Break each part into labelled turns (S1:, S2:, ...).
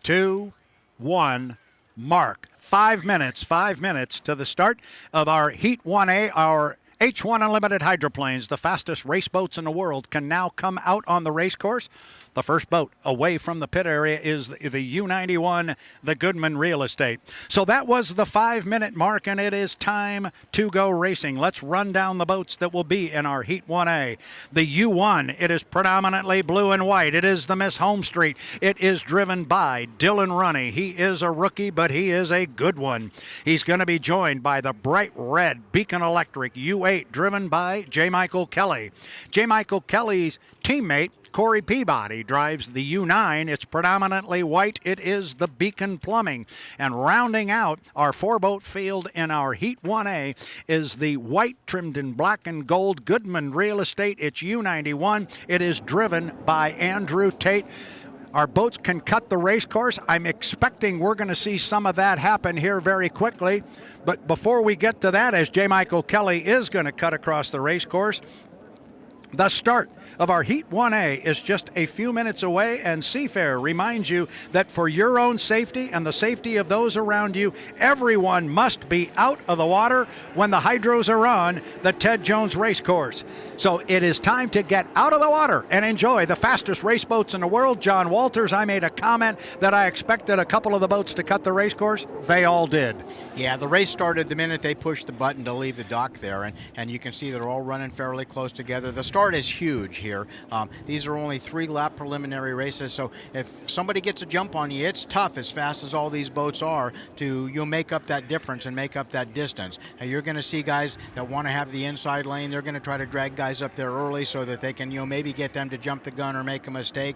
S1: 2, 1, mark. 5 minutes to the start of our Heat 1A, our H1 Unlimited hydroplanes, the fastest race boats in the world, can now come out on the race course. The first boat away from the pit area is the U91, the Goodman Real Estate. So that was the 5-minute mark, and it is time to go racing. Let's run down the boats that will be in our Heat 1A. The U1, it is predominantly blue and white. It is the Miss HomeStreet. It is driven by Dylan Runney. He is a rookie, but he is a good one. He's going to be joined by the bright red Beacon Electric U8, driven by J. Michael Kelly. J. Michael Kelly's teammate, Corey Peabody, drives the U9. It's predominantly white. It is the Beacon Plumbing. And rounding out our 4-boat field in our Heat 1A is the white trimmed in black and gold Goodman Real Estate. It's U91. It is driven by Andrew Tate. Our boats can cut the race course. I'm expecting we're going to see some of that happen here very quickly. But before we get to that, as J. Michael Kelly is going to cut across the race course, the start of our Heat 1A is just a few minutes away, and Seafair reminds you that for your own safety and the safety of those around you, everyone must be out of the water when the hydros are on the Ted Jones race course. So it is time to get out of the water and enjoy the fastest race boats in the world. John Walters, I made a comment that I expected a couple of the boats to cut the race course. They all did.
S2: Yeah, the race started the minute they pushed the button to leave the dock there, and you can see they're all running fairly close together. The start is huge here. These are only 3-lap preliminary races, so if somebody gets a jump on you, it's tough, as fast as all these boats are, you'll make up that difference and make up that distance. Now, you're going to see guys that want to have the inside lane. They're going to try to drag guys up there early so that they can, maybe get them to jump the gun or make a mistake.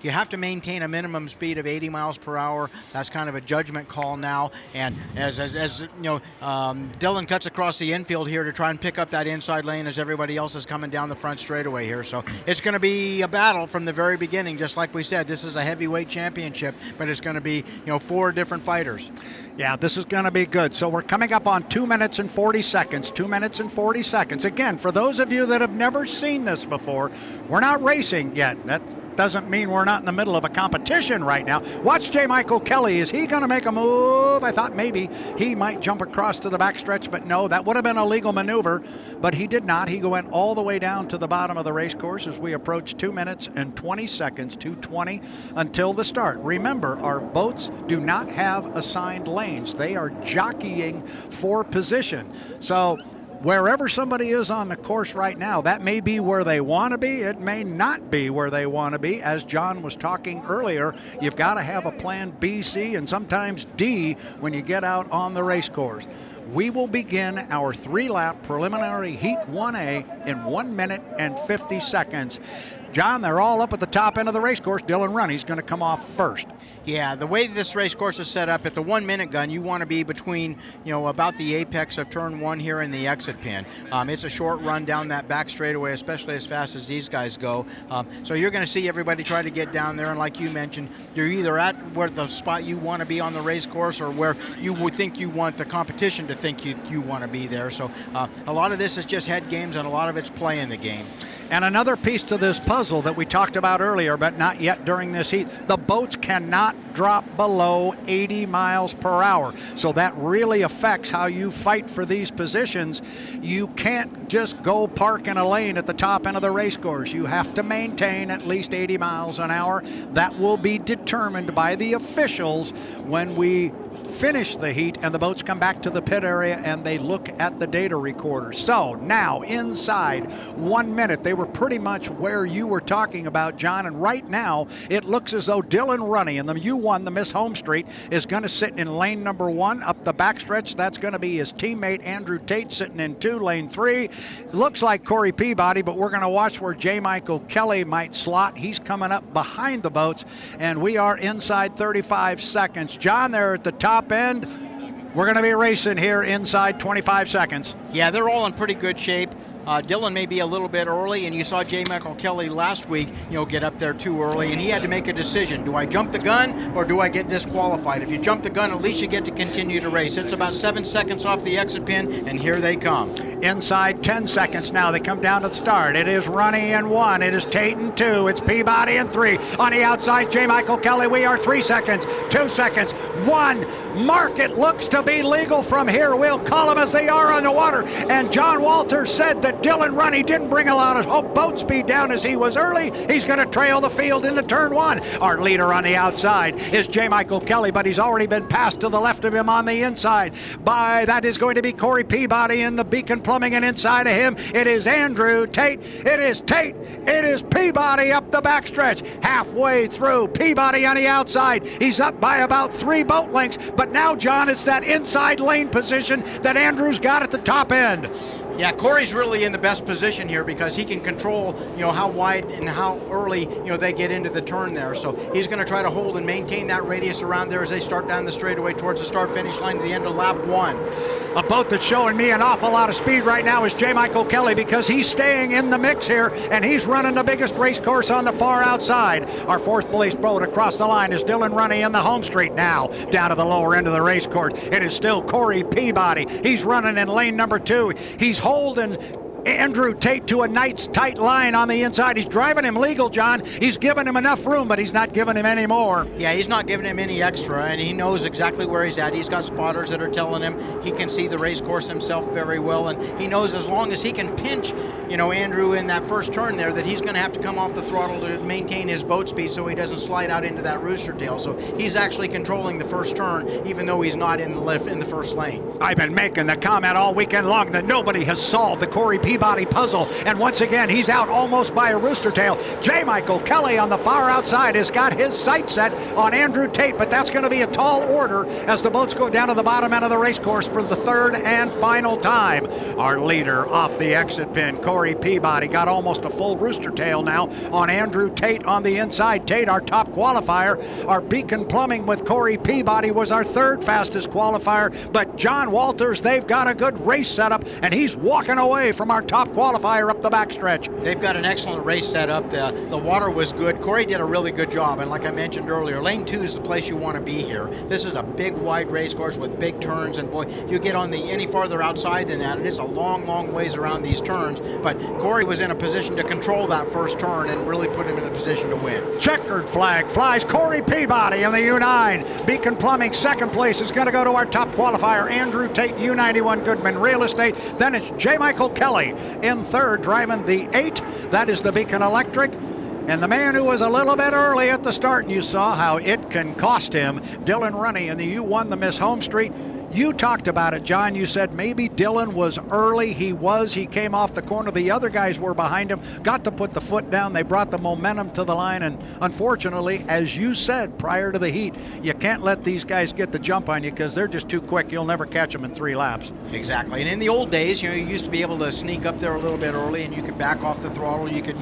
S2: You have to maintain a minimum speed of 80 miles per hour. That's kind of a judgment call now, and as Dylan cuts across the infield here to try and pick up that inside lane as everybody else is coming down the front straightaway here. So it's going to be a battle from the very beginning. Just like we said, this is a heavyweight championship, but it's going to be, 4 different fighters.
S1: Yeah, this is going to be good. So we're coming up on 2 minutes and 40 seconds. 2 minutes and 40 seconds. Again, for those of you that have never seen this before, we're not racing yet. That doesn't mean we're not in the middle of a competition right now. Watch J. Michael Kelly. Is he going to make a move? I thought maybe he might jump across to the backstretch, but no, that would have been a legal maneuver, but he did not. He went all the way down to the bottom of the race course as we approach 2 minutes and 20 seconds, 2:20 until the start. Remember, our boats do not have assigned lanes. They are jockeying for position. So wherever somebody is on the course right now, that may be where they want to be. It may not be where they want to be. As John was talking earlier, you've got to have a plan B, C, and sometimes D when you get out on the race course. We will begin our 3-lap preliminary Heat 1A in 1 minute and 50 seconds. John, they're all up at the top end of the race course. Dylan Runney's going to come off first.
S2: Yeah, the way this race course is set up, at the 1-minute gun, you want to be between, about the apex of turn 1 here and the exit pin. It's a short run down that back straightaway, especially as fast as these guys go. So you're going to see everybody try to get down there, and like you mentioned, you're either at where the spot you want to be on the race course or where you would think you want the competition to think you want to be there. So a lot of this is just head games, and a lot of it's playing the game.
S1: And another piece to this puzzle that we talked about earlier, but not yet during this heat, the boats cannot drop below 80 miles per hour. So that really affects how you fight for these positions. You can't just go park in a lane at the top end of the race course. You have to maintain at least 80 miles an hour. That will be determined by the officials when we finish the heat and the boats come back to the pit area and they look at the data recorder. So now inside 1 minute, they were pretty much where you were talking about, John, and right now it looks as though Dylan Runney in the U1, the Miss HomeStreet, is going to sit in lane number 1 up the backstretch. That's going to be his teammate Andrew Tate sitting in 2, lane 3. It looks like Corey Peabody, but we're going to watch where J. Michael Kelly might slot. He's coming up behind the boats, and we are inside 35 seconds. John, they're at the top end. We're going to be racing here inside 25 seconds.
S2: Yeah, they're all in pretty good shape. Dylan may be a little bit early, and you saw J. Michael Kelly last week, get up there too early, and he had to make a decision. Do I jump the gun or do I get disqualified? If you jump the gun, at least you get to continue to race. It's about 7 seconds off the exit pin, and here they come.
S1: Inside 10 seconds now. They come down to the start. It is Runny in 1. It is Tate in 2. It's Peabody in 3. On the outside, J. Michael Kelly. We are 3 seconds, 2 seconds, 1. Mark, it looks to be legal from here. We'll call them as they are on the water. And John Walters said that Dylan Runny didn't bring a lot of boat speed down as he was early. He's going to trail the field into turn 1. Our leader on the outside is J. Michael Kelly, but he's already been passed to the left of him on the inside. That is going to be Corey Peabody in the Beacon Plumbing, and inside of him it is Andrew Tate. It is Tate. It is Peabody up the backstretch. Halfway through, Peabody on the outside. He's up by about 3 boat lengths, but now, John, it's that inside lane position that Andrew's got at the top end.
S2: Yeah, Corey's really in the best position here because he can control, how wide and how early, they get into the turn there. So he's going to try to hold and maintain that radius around there as they start down the straightaway towards the start-finish line to the end of lap 1.
S1: A boat that's showing me an awful lot of speed right now is J. Michael Kelly because he's staying in the mix here and he's running the biggest race course on the far outside. Our 4th place boat across the line is Dylan Runny in the HomeStreet now. Down to the lower end of the race course, it is still Corey Peabody. He's running in lane number 2. He's holding Andrew Tate to a nice tight line on the inside. He's driving him legal, John. He's giving him enough room, but he's not giving him any more.
S2: Yeah, he's not giving him any extra, and he knows exactly where he's at. He's got spotters that are telling him he can see the race course himself very well, and he knows as long as he can pinch, Andrew in that first turn there, that he's going to have to come off the throttle to maintain his boat speed so he doesn't slide out into that rooster tail. So he's actually controlling the first turn, even though he's not in the first lane.
S1: I've been making the comment all weekend long that nobody has solved the Corey Peabody puzzle, and once again he's out almost by a rooster tail. J. Michael Kelly on the far outside has got his sight set on Andrew Tate, but that's going to be a tall order as the boats go down to the bottom end of the race course for the 3rd and final time. Our leader off the exit pin, Corey Peabody, got almost a full rooster tail now on Andrew Tate on the inside. Tate, our top qualifier. Our Beacon Plumbing with Corey Peabody was our 3rd fastest qualifier, but John Walters, they've got a good race setup, and he's walking away from our top qualifier up the backstretch.
S2: They've got an excellent race set up. The water was good. Corey did a really good job, and like I mentioned earlier, lane 2 is the place you want to be here. This is a big, wide race course with big turns, and boy, you get on any farther outside than that, and it's a long, long ways around these turns, but Corey was in a position to control that first turn and really put him in a position to win.
S1: Checkered flag flies. Corey Peabody in the U9. Beacon Plumbing, 2nd place, is going to go to our top qualifier, Andrew Tate, U91 Goodman Real Estate. Then it's J. Michael Kelly in 3rd, driving the 8. That is the Beacon Electric. And the man who was a little bit early at the start, and you saw how it can cost him, Dylan Runny in the U1, the Miss HomeStreet. You talked about it, John. You said maybe Dylan was early. He was. He came off the corner. The other guys were behind him, got to put the foot down. They brought the momentum to the line. And unfortunately, as you said prior to the heat, you can't let these guys get the jump on you because they're just too quick. You'll never catch them in 3 laps.
S2: Exactly. And in the old days, you used to be able to sneak up there a little bit early and you could back off the throttle. You could,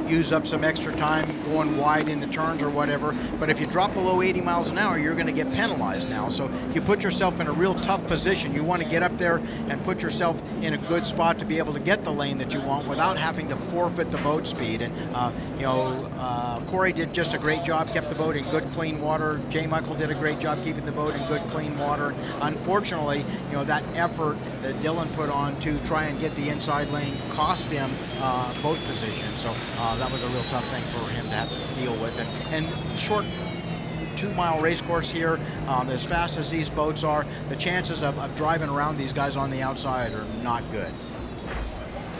S2: use up some extra time going wide in the turns or whatever. But if you drop below 80 miles an hour, you're going to get penalized now. So you put yourself in a real tough position. You want to get up there and put yourself in a good spot to be able to get the lane that you want without having to forfeit the boat speed. And Corey did just a great job, kept the boat in good clean water. J. Michael did a great job keeping the boat in good clean water. Unfortunately, that effort that Dylan put on to try and get the inside lane cost him boat position. So that was a real tough thing for him to have to deal with. And short 2-mile race course here, as fast as these boats are, the chances of driving around these guys on the outside are not good.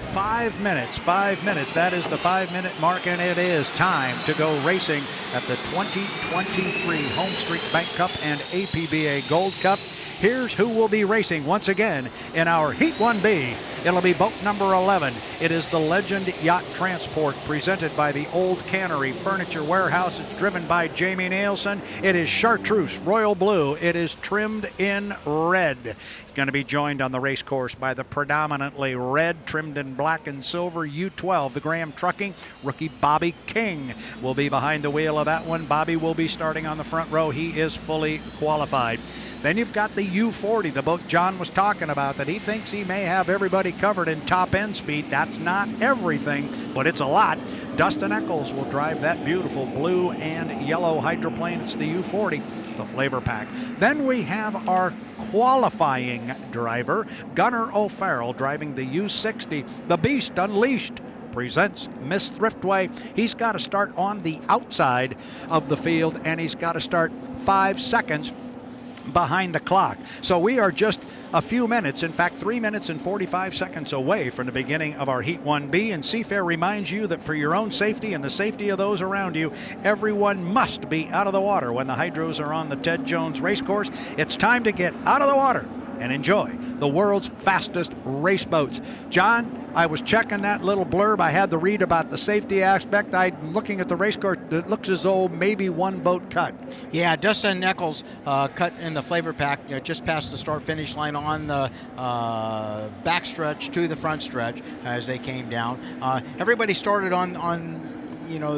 S1: 5 minutes. That is the 5-minute mark, and it is time to go racing at the 2023 HomeStreet Bank Cup and APBA Gold Cup. Here's who will be racing once again in our Heat 1B. It'll be boat number 11. It is the Legend Yacht Transport presented by the Old Cannery Furniture Warehouse. It's driven by Jamie Nielsen. It is Chartreuse Royal Blue. It is trimmed in red. It's going to be joined on the race course by the predominantly red, trimmed in black and silver U12. The Graham Trucking rookie Bobby King will be behind the wheel of that one. Bobby will be starting on the front row. He is fully qualified. Then you've got the U40, the boat John was talking about, that he thinks he may have everybody covered in top end speed. That's not everything, but it's a lot. Dustin Eccles will drive that beautiful blue and yellow hydroplane. It's the U40, the flavor pack. Then we have our qualifying driver, Gunnar O'Farrell, driving the U60, the Beast Unleashed. Presents Miss Thriftway. He's got to start on the outside of the field, and he's got to start 5 seconds behind the clock. So we are just a few minutes, in fact 3 minutes and 45 seconds away from the beginning of our Heat 1B, and Seafair reminds you that for your own safety and the safety of those around you, everyone must be out of the water when the hydros are on the Ted Jones racecourse. It's time to get out of the water and enjoy the world's fastest race boats. John, I was checking that little blurb. I had to read about the safety aspect. I'm looking at the race course. It looks as though maybe one boat cut.
S2: Yeah, Dustin Eccles cut in the flavor pack, just past the start-finish line on the back stretch to the front stretch as they came down. Everybody started on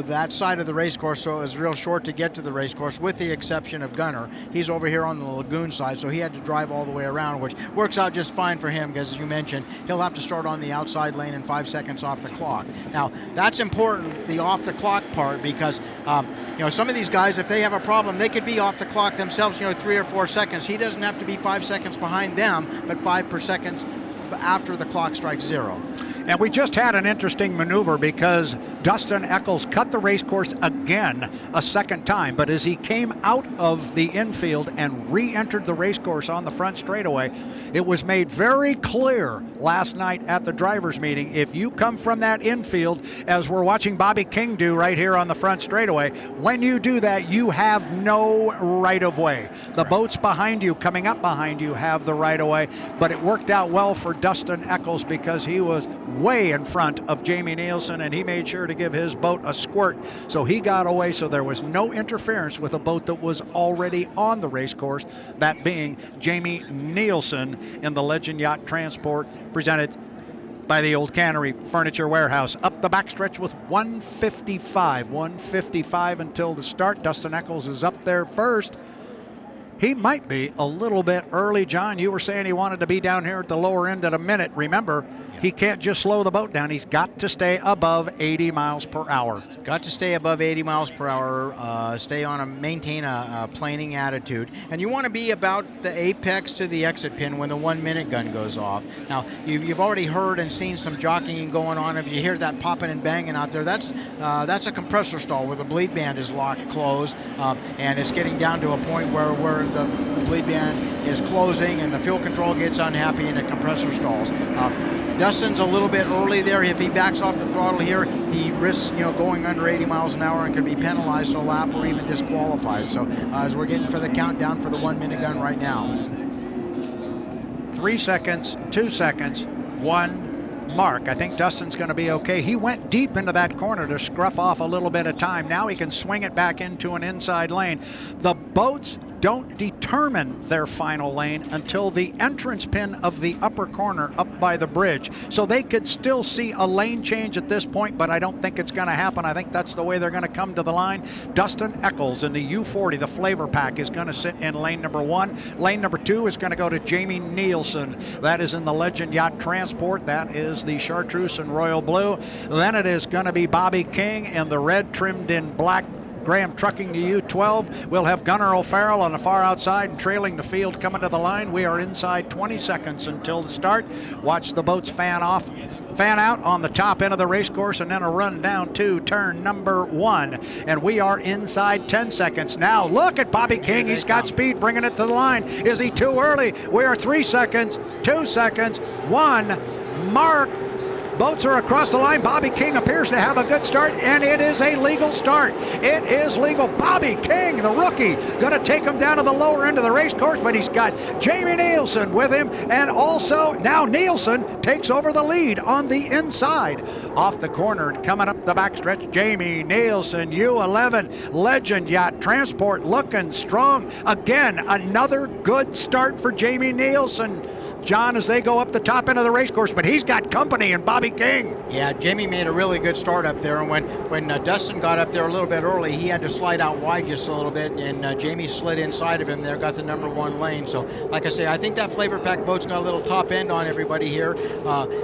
S2: that side of the race course, so it was real short to get to the race course, with the exception of Gunnar. He's over here on the lagoon side, so he had to drive all the way around, which works out just fine for him because, as you mentioned, he'll have to start on the outside lane and 5 seconds off the clock. Now, that's important, the off the clock part, because some of these guys, if they have a problem, they could be off the clock themselves, 3 or 4 seconds. He doesn't have to be 5 seconds behind them, but 5 per second after the clock strikes 0.
S1: And we just had an interesting maneuver because Dustin Eccles cut the race course again a second time. But as he came out of the infield and re-entered the race course on the front straightaway, it was made very clear last night at the drivers' meeting, if you come from that infield, as we're watching Bobby King do right here on the front straightaway, when you do that, you have no right-of-way. The boats behind you, coming up behind you, have the right-of-way. But it worked out well for Dustin Eccles because he was way in front of Jamie Nielsen, and he made sure to give his boat a squirt, so he got away, so there was no interference with a boat that was already on the race course, that being Jamie Nielsen in the Legend Yacht Transport, presented by the Old Cannery Furniture Warehouse. Up the backstretch with 155 until the start. Dustin Eccles is up there first. He might be a little bit early. John, you were saying he wanted to be down here at the lower end at a minute. Remember, he can't just slow the boat down. He's got to stay above 80 miles per hour.
S2: Got to stay above 80 miles per hour, maintain a planing attitude. And you want to be about the apex to the exit pin when the 1 minute gun goes off. Now, you've already heard and seen some jockeying going on. If you hear that popping and banging out there, that's a compressor stall where the bleed band is locked closed, and it's getting down to a point where the bleed band is closing and the fuel control gets unhappy and the compressor stalls. Dustin's a little bit early there. If he backs off the throttle here, he risks going under 80 miles an hour and could be penalized a lap or even disqualified. So as we're getting for the countdown for the 1 minute gun right now.
S1: 3 seconds, 2 seconds, 1 mark. I think Dustin's going to be okay. He went deep into that corner to scruff off a little bit of time. Now he can swing it back into an inside lane. The boats don't determine their final lane until the entrance pin of the upper corner up by the bridge. So they could still see a lane change at this point, but I don't think it's going to happen. I think that's the way they're going to come to the line. Dustin Eccles in the U40, the flavor pack, is going to sit in lane number 1. Lane number 2 is going to go to Jamie Nielsen. That is in the Legend Yacht Transport. That is the Chartreuse and Royal Blue. Then it is going to be Bobby King in the red trimmed in black Graham Trucking to U12. We'll have Gunnar O'Farrell on the far outside and trailing the field coming to the line. We are inside 20 seconds until the start. Watch the boats fan out on the top end of the race course, and then a run down to turn number 1. And we are inside 10 seconds. Now look at Bobby King. He's got speed bringing it to the line. Is he too early? We are 3 seconds, 2 seconds, 1 mark. Boats are across the line. Bobby King appears to have a good start, and it is a legal start. It is legal. Bobby King, the rookie, going to take him down to the lower end of the race course, but he's got Jamie Nielsen with him, and also now Nielsen takes over the lead on the inside. Off the corner, coming up the backstretch, Jamie Nielsen, U11, Legend Yacht Transport, looking strong. Again, another good start for Jamie Nielsen, John, as they go up the top end of the race course, but he's got company in Bobby King.
S2: Yeah, Jamie made a really good start up there, and when Dustin got up there a little bit early, he had to slide out wide just a little bit, and Jamie slid inside of him there, got the number 1 lane. So, like I say, I think that flavor pack boat's got a little top end on everybody here.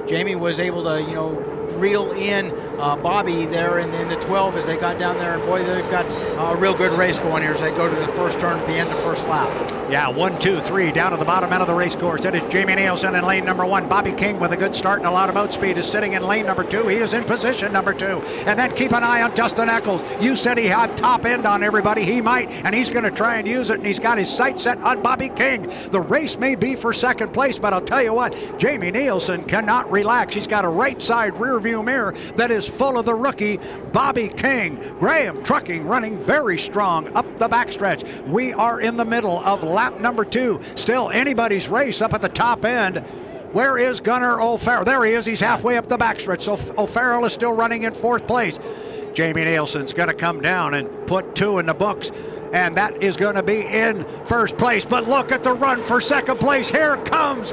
S2: Jamie was able to, reel in Bobby there in the 12 as they got down there, and boy, they've got a real good race going here as they go to the first turn at the end of first lap.
S1: Yeah, 1, 2, 3 down to the bottom end of the race course. It is Jamie Nielsen in lane number 1. Bobby King with a good start and a lot of boat speed is sitting in lane number 2. He is in position number 2. And then keep an eye on Dustin Eccles. You said he had top end on everybody. He might, and he's going to try and use it, and he's got his sights set on Bobby King. The race may be for second place, but I'll tell you what, Jamie Nielsen cannot relax. He's got a right side rear view mirror that is full of the rookie Bobby King. Graham Trucking running very strong up the backstretch. We are in the middle of lap number 2. Still anybody's race up at the top end. Where is Gunnar O'Farrell? There he is. He's halfway up the backstretch. So O'Farrell is still running in 4th place. Jamie Nielsen's going to come down and put 2 in the books, and that is going to be in 1st place. But look at the run for 2nd place. Here comes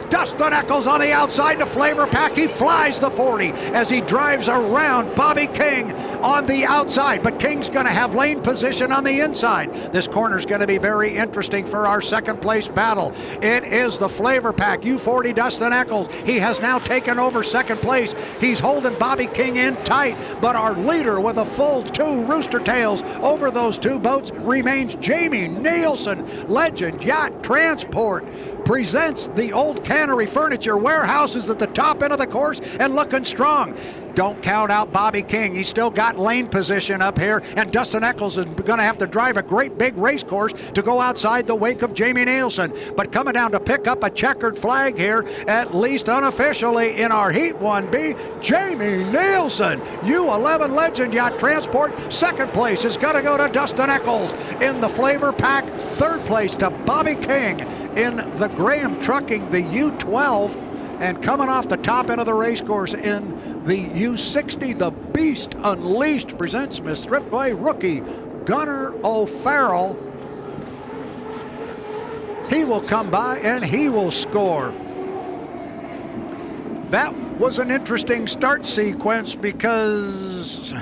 S1: Dustin Eccles on the outside, the flavor pack. He flies the 40 as he drives around Bobby King on the outside. But King's going to have lane position on the inside. This corner's going to be very interesting for our 2nd place battle. It is the flavor pack, U40 Dustin Eccles. He has now taken over 2nd place. He's holding Bobby King in tight, but our leader with a full 2 rooster tails over those 2 boats remains Jamie Nielsen. Legend Yacht Transport presents the Old Cannery Furniture Warehouses at the top end of the course and looking strong. Don't count out Bobby King. He's still got lane position up here, and Dustin Eccles is going to have to drive a great big race course to go outside the wake of Jamie Nielsen. But coming down to pick up a checkered flag here, at least unofficially in our Heat 1B, Jamie Nielsen. U11 Legend Yacht Transport. 2nd place is going to go to Dustin Eccles in the flavor pack. 3rd place to Bobby King in the Graham Trucking, the U12. And coming off the top end of the race course in the U60, the Beast Unleashed presents Miss Thriftway rookie Gunnar O'Farrell. He will come by and he will score. That was an interesting start sequence because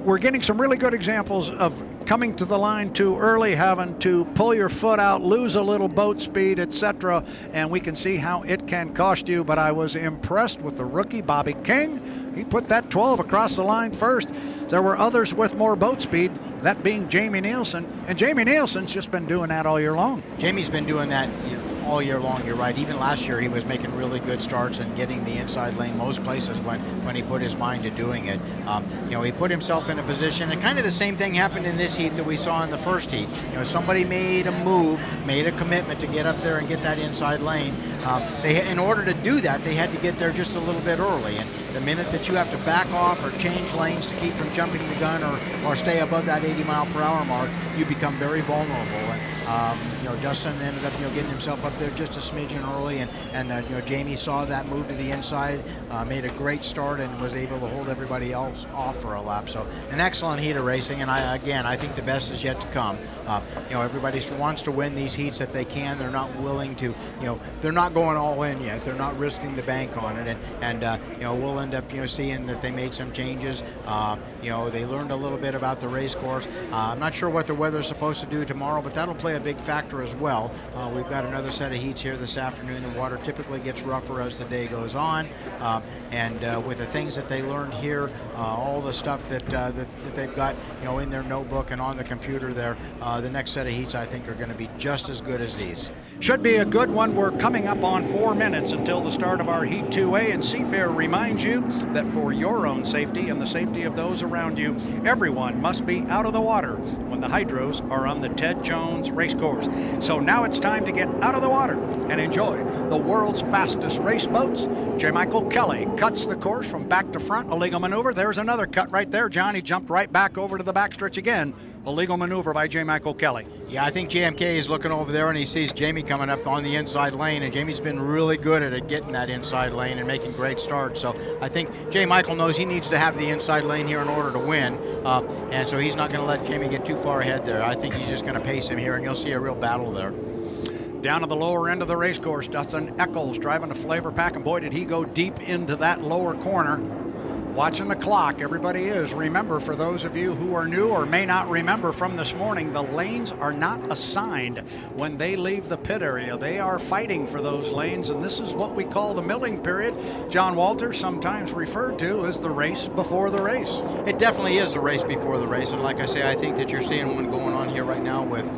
S1: we're getting some really good examples of coming to the line too early, having to pull your foot out, lose a little boat speed, etc. And we can see how it can cost you. But I was impressed with the rookie, Bobby King. He put that 12 across the line first. There were others with more boat speed, that being Jamie Nielsen. And Jamie Nielsen's just been doing that all year long.
S2: Jamie's been doing that all year long, you're right. Even last year he was making really good starts and getting the inside lane most places when he put his mind to doing it. He put himself in a position, and kind of the same thing happened in this heat that we saw in the first heat. Somebody made a move, made a commitment to get up there and get that inside lane. In order to do that, they had to get there just a little bit early, and the minute that you have to back off or change lanes to keep from jumping the gun or stay above that 80-mile-per-hour mark, you become very vulnerable. And Dustin ended up getting himself up there just a smidgen early, and Jamie saw that move to the inside, made a great start, and was able to hold everybody else off for a lap. So an excellent heat of racing, and I think the best is yet to come. Everybody wants to win these heats if they can. They're not willing to, they're not going all in yet. They're not risking the bank on it, and we'll end up seeing that they made some changes. They learned a little bit about the race course. I'm not sure what the weather's supposed to do tomorrow, but that'll play a big factor as well. We've got another set of heats here this afternoon. The water typically gets rougher as the day goes on, and with the things that they learned here, all the stuff that they've got in their notebook and on the computer there, the next set of heats I think are going to be just as good as these.
S1: Should be a good one. We're coming up on 4 minutes until the start of our Heat 2A, and Seafair reminds you that for your own safety and the safety of those around you, everyone must be out of the water when the hydros are on the Ted Jones race course. So now it's time to get out of the water and enjoy the world's fastest race boats. J. Michael Kelly cuts the course from back to front, a legal maneuver. There's another cut right there. Johnny jumped right back over to the backstretch again. A legal maneuver by J. Michael Kelly.
S2: Yeah, I think JMK is looking over there and he sees Jamie coming up on the inside lane, and Jamie's been really good at it, getting that inside lane and making great starts. So I think J. Michael knows he needs to have the inside lane here in order to win, and so he's not going to let Jamie get too far ahead there. I think he's just going to pace him here, and you'll see a real battle there.
S1: Down to the lower end of the race course, Dustin Eccles driving the flavor pack, and boy, did he go deep into that lower corner. Watching the clock, everybody is. Remember, for those of you who are new or may not remember from this morning, the lanes are not assigned when they leave the pit area. They are fighting for those lanes, and this is what we call the milling period. John Walter, sometimes referred to as the race before the race.
S2: It definitely is the race before the race, and like I say, I think that you're seeing one going on here right now with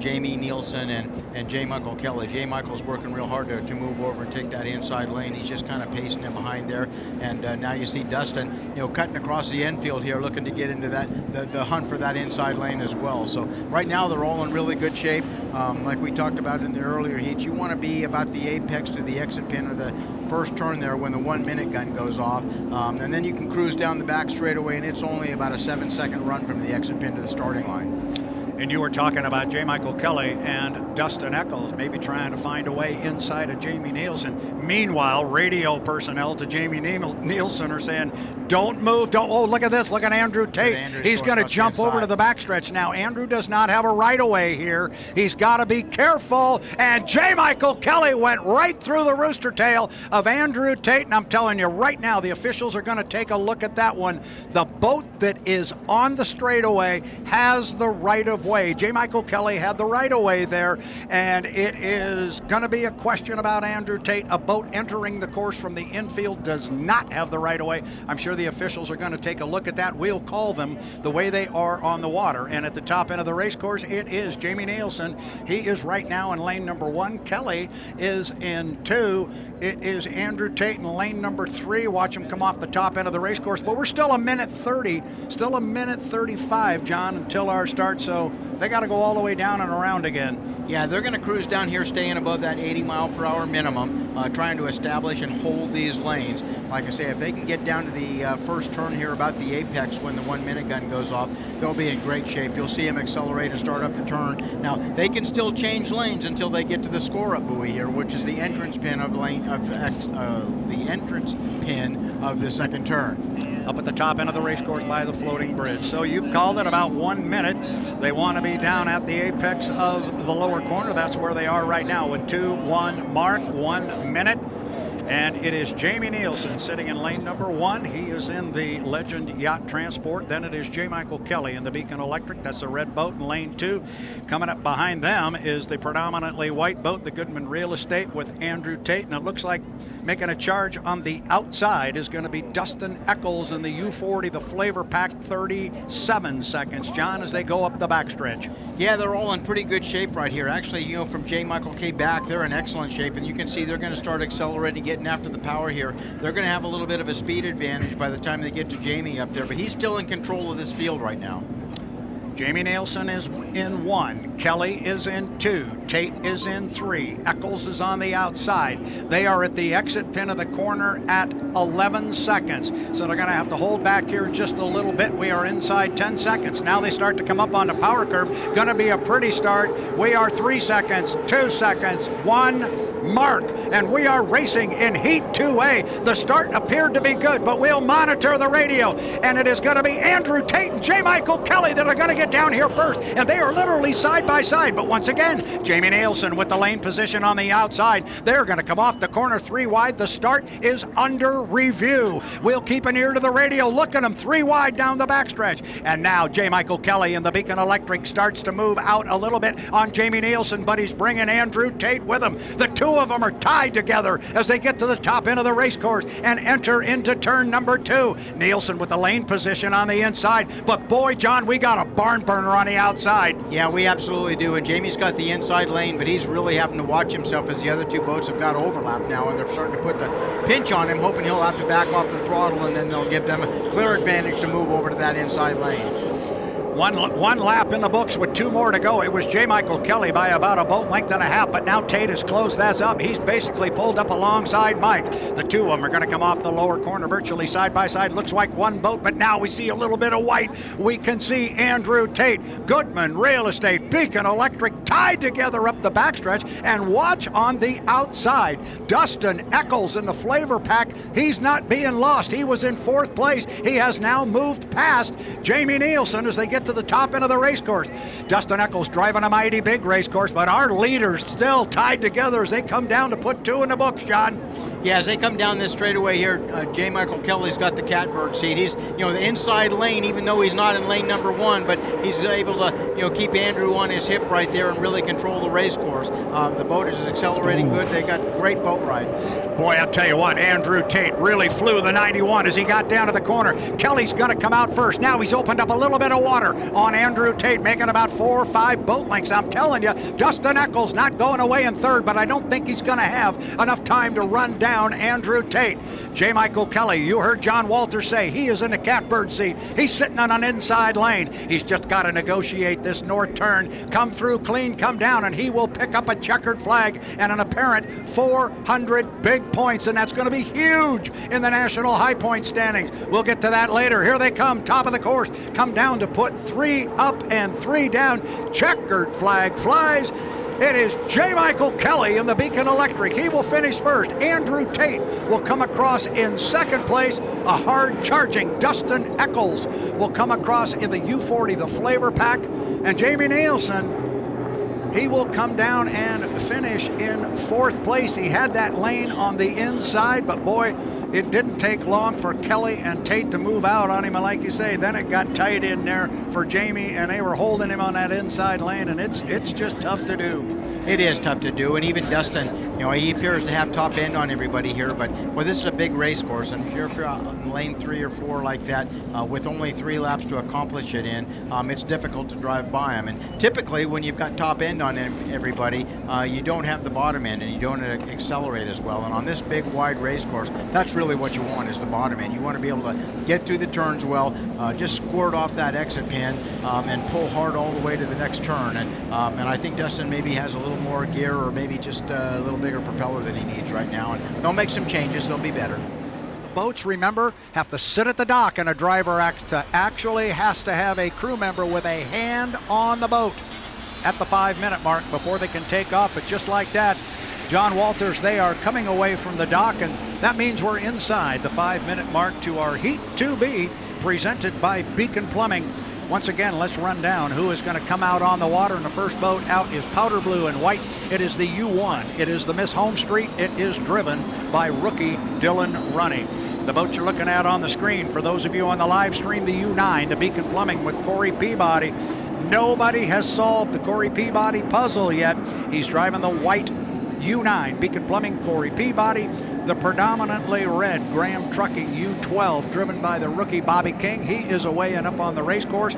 S2: Jamie Nielsen and J. Michael Kelly. J. Michael's working real hard to move over and take that inside lane. He's just kind of pacing in behind there, and now you see Dustin, cutting across the infield here, looking to get into the hunt for that inside lane as well. So right now they're all in really good shape. Like we talked about in the earlier heats, you want to be about the apex to the exit pin or the first turn there when the 1 minute gun goes off, and then you can cruise down the back straightaway, and it's only about a 7-second run from the exit pin to the starting line.
S1: And you were talking about J. Michael Kelly and Dustin Eccles maybe trying to find a way inside of Jamie Nielsen. Meanwhile, radio personnel to Jamie Nielsen are saying, don't move, don't, oh, look at this, look at Andrew Tate. He's going to jump over to the backstretch. Now, Andrew does not have a right-of-way here. He's got to be careful, and J. Michael Kelly went right through the rooster tail of Andrew Tate, and I'm telling you right now, the officials are going to take a look at that one. The boat that is on the straightaway has the right-of-way. J. Michael Kelly had the right-of-way there, and it is going to be a question about Andrew Tate. A boat entering the course from the infield does not have the right-of-way. I'm sure the officials are going to take a look at that. We'll call them the way they are on the water. And at the top end of the race course, it is Jamie Nielsen. He is right now in lane number 1. Kelly is in 2. It is Andrew Tate in lane number 3. Watch him come off the top end of the race course. But we're still a minute 30, still a minute 35, John, until our start. So they got to go all the way down and around again.
S2: Yeah, they're going to cruise down here, staying above that 80-mile-per-hour minimum, trying to establish and hold these lanes. Like I say, if they can get down to the first turn here about the apex when the 1 minute gun goes off, they'll be in great shape. You'll see them accelerate and start up the turn. Now, they can still change lanes until they get to the score-up buoy here, which is the entrance pin of the second turn.
S1: Up at the top end of the race course by the floating bridge. So you've called it about 1 minute. They want to be down at the apex of the lower corner. That's where they are right now with 2-1 mark, 1 minute. And it is Jamie Nielsen sitting in lane number 1. He is in the Legend Yacht Transport. Then it is J. Michael Kelly in the Beacon Electric. That's the red boat in lane 2. Coming up behind them is the predominantly white boat, the Goodman Real Estate, with Andrew Tate. And it looks like making a charge on the outside is going to be Dustin Eccles in the U40, the Flavor Pack, 37 seconds. John, as they go up the backstretch.
S2: Yeah, they're all in pretty good shape right here. Actually, from J. Michael K back, they're in excellent shape. And you can see they're going to start accelerating, getting after the power here. They're going to have a little bit of a speed advantage by the time they get to Jamie up there, but he's still in control of this field right now.
S1: Jamie Nielsen is in 1. Kelly is in 2. Tate is in 3. Eccles is on the outside. They are at the exit pin of the corner at 11 seconds. So they're going to have to hold back here just a little bit. We are inside 10 seconds. Now they start to come up on the power curve. Going to be a pretty start. We are 3 seconds, 2 seconds, 1 mark, and we are racing in Heat 2A. The start appeared to be good, but we'll monitor the radio, and it is going to be Andrew Tate and J. Michael Kelly that are going to get down here first, and they are literally side by side. But once again, Jamie Nielsen with the lane position on the outside. They're going to come off the corner 3 wide. The start is under review. We'll keep an ear to the radio. Look at them, 3 wide down the backstretch. And now J. Michael Kelly in the Beacon Electric starts to move out a little bit on Jamie Nielsen, but he's bringing Andrew Tate with him. The two of them are tied together as they get to the top end of the race course and enter into turn number 2. Nielsen with the lane position on the inside, but boy, John, we got a barn burner on the outside.
S2: Yeah, we absolutely do, and Jamie's got the inside lane, but he's really having to watch himself as the other 2 boats have got overlap now, and they're starting to put the pinch on him, hoping he'll have to back off the throttle, and then they'll give them a clear advantage to move over to that inside lane.
S1: One lap in the books with 2 more to go. It was J. Michael Kelly by about a boat length and a half, but now Tate has closed that up. He's basically pulled up alongside Mike. The 2 of them are going to come off the lower corner virtually side by side. Looks like one boat, but now we see a little bit of white. We can see Andrew Tate, Goodman Real Estate, Beacon Electric tied together up the backstretch, and watch on the outside. Dustin Eccles in the Flavor Pack. He's not being lost. He was in 4th place. He has now moved past Jamie Nielsen as they get to the top end of the race course. Dustin Eccles driving a mighty big race course, but our leaders still tied together as they come down to put 2 in the books, John.
S2: Yeah, as they come down this straightaway here, J. Michael Kelly's got the catbird seat. He's, the inside lane, even though he's not in lane number 1, but he's able to, keep Andrew on his hip right there and really control the race course. The boat is accelerating good. They got great boat ride.
S1: Boy, I'll tell you what, Andrew Tate really flew the 91 as he got down to the corner. Kelly's going to come out first. Now he's opened up a little bit of water on Andrew Tate, making about 4 or 5 boat lengths. I'm telling you, Dustin Eccles not going away in third, but I don't think he's going to have enough time to run down Andrew Tate. J. Michael Kelly, you heard John Walter say he is in the catbird seat. He's sitting on an inside lane. He's just got to negotiate this north turn, come through clean, come down, and he will pick up a checkered flag and an apparent 400 big points, and that's going to be huge in the national high point standings. We'll get to that later. Here they come, top of the course, come down to put 3 up and 3 down. Checkered flag flies. It is J. Michael Kelly in the Beacon Electric. He will finish first. Andrew Tate will come across in second place. A hard-charging Dustin Eccles will come across in the U40, the Flavor Pack. And Jamie Nielsen, he will come down and finish in 4th place. He had that lane on the inside, but boy, it didn't take long for Kelly and Tate to move out on him, and like you say, then it got tight in there for Jamie, and they were holding him on that inside lane, and it's just tough to do.
S2: It is tough to do, and even Dustin, he appears to have top end on everybody here, but this is a big race course, and if you're on lane 3 or 4 like that, with only 3 laps to accomplish it in, it's difficult to drive by them. And typically, when you've got top end on everybody, you don't have the bottom end, and you don't accelerate as well. And on this big, wide race course, that's really what you want, is the bottom end. You want to be able to get through the turns well, just squirt off that exit pin, and pull hard all the way to the next turn. And I think Dustin maybe has a little more gear, or maybe just a little bigger propeller than he needs right now, and they'll make some changes. They'll be better.
S1: Boats, remember, have to sit at the dock, and a driver actually has to have a crew member with a hand on the boat at the 5-minute mark before they can take off. But just like that, John Walters, they are coming away from the dock, and that means we're inside the 5-minute mark to our Heat 2B, presented by Beacon Plumbing. Once again, let's run down who is going to come out on the water. And the first boat out is powder blue and white. It is the U1. It is the Miss HomeStreet. It is driven by rookie Dylan Runney. The boat you're looking at on the screen, for those of you on the live stream, the U9, the Beacon Plumbing with Corey Peabody. Nobody has solved the Corey Peabody puzzle yet. He's driving the white U9, Beacon Plumbing, Corey Peabody. The predominantly red Graham Trucking U12, driven by the rookie Bobby King. He is away and up on the race course.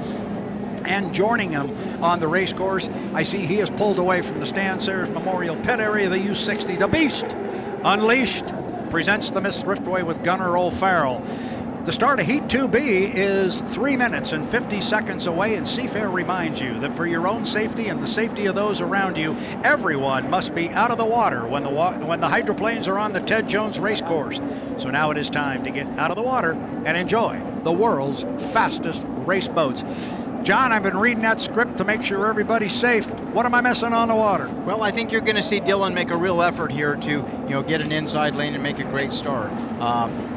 S1: And joining him on the race course, I see he has pulled away from the Stan Sayers Memorial Pit area, the U60. The Beast, Unleashed, presents the Miss Thriftway with Gunnar O'Farrell. The start of Heat 2B is 3 minutes and 50 seconds away, and Seafair reminds you that for your own safety and the safety of those around you, everyone must be out of the water when the hydroplanes are on the Ted Jones race course. So now it is time to get out of the water and enjoy the world's fastest race boats. John, I've been reading that script to make sure everybody's safe. What am I missing on the water?
S2: Well, I think you're going to see Dylan make a real effort here to, get an inside lane and make a great start.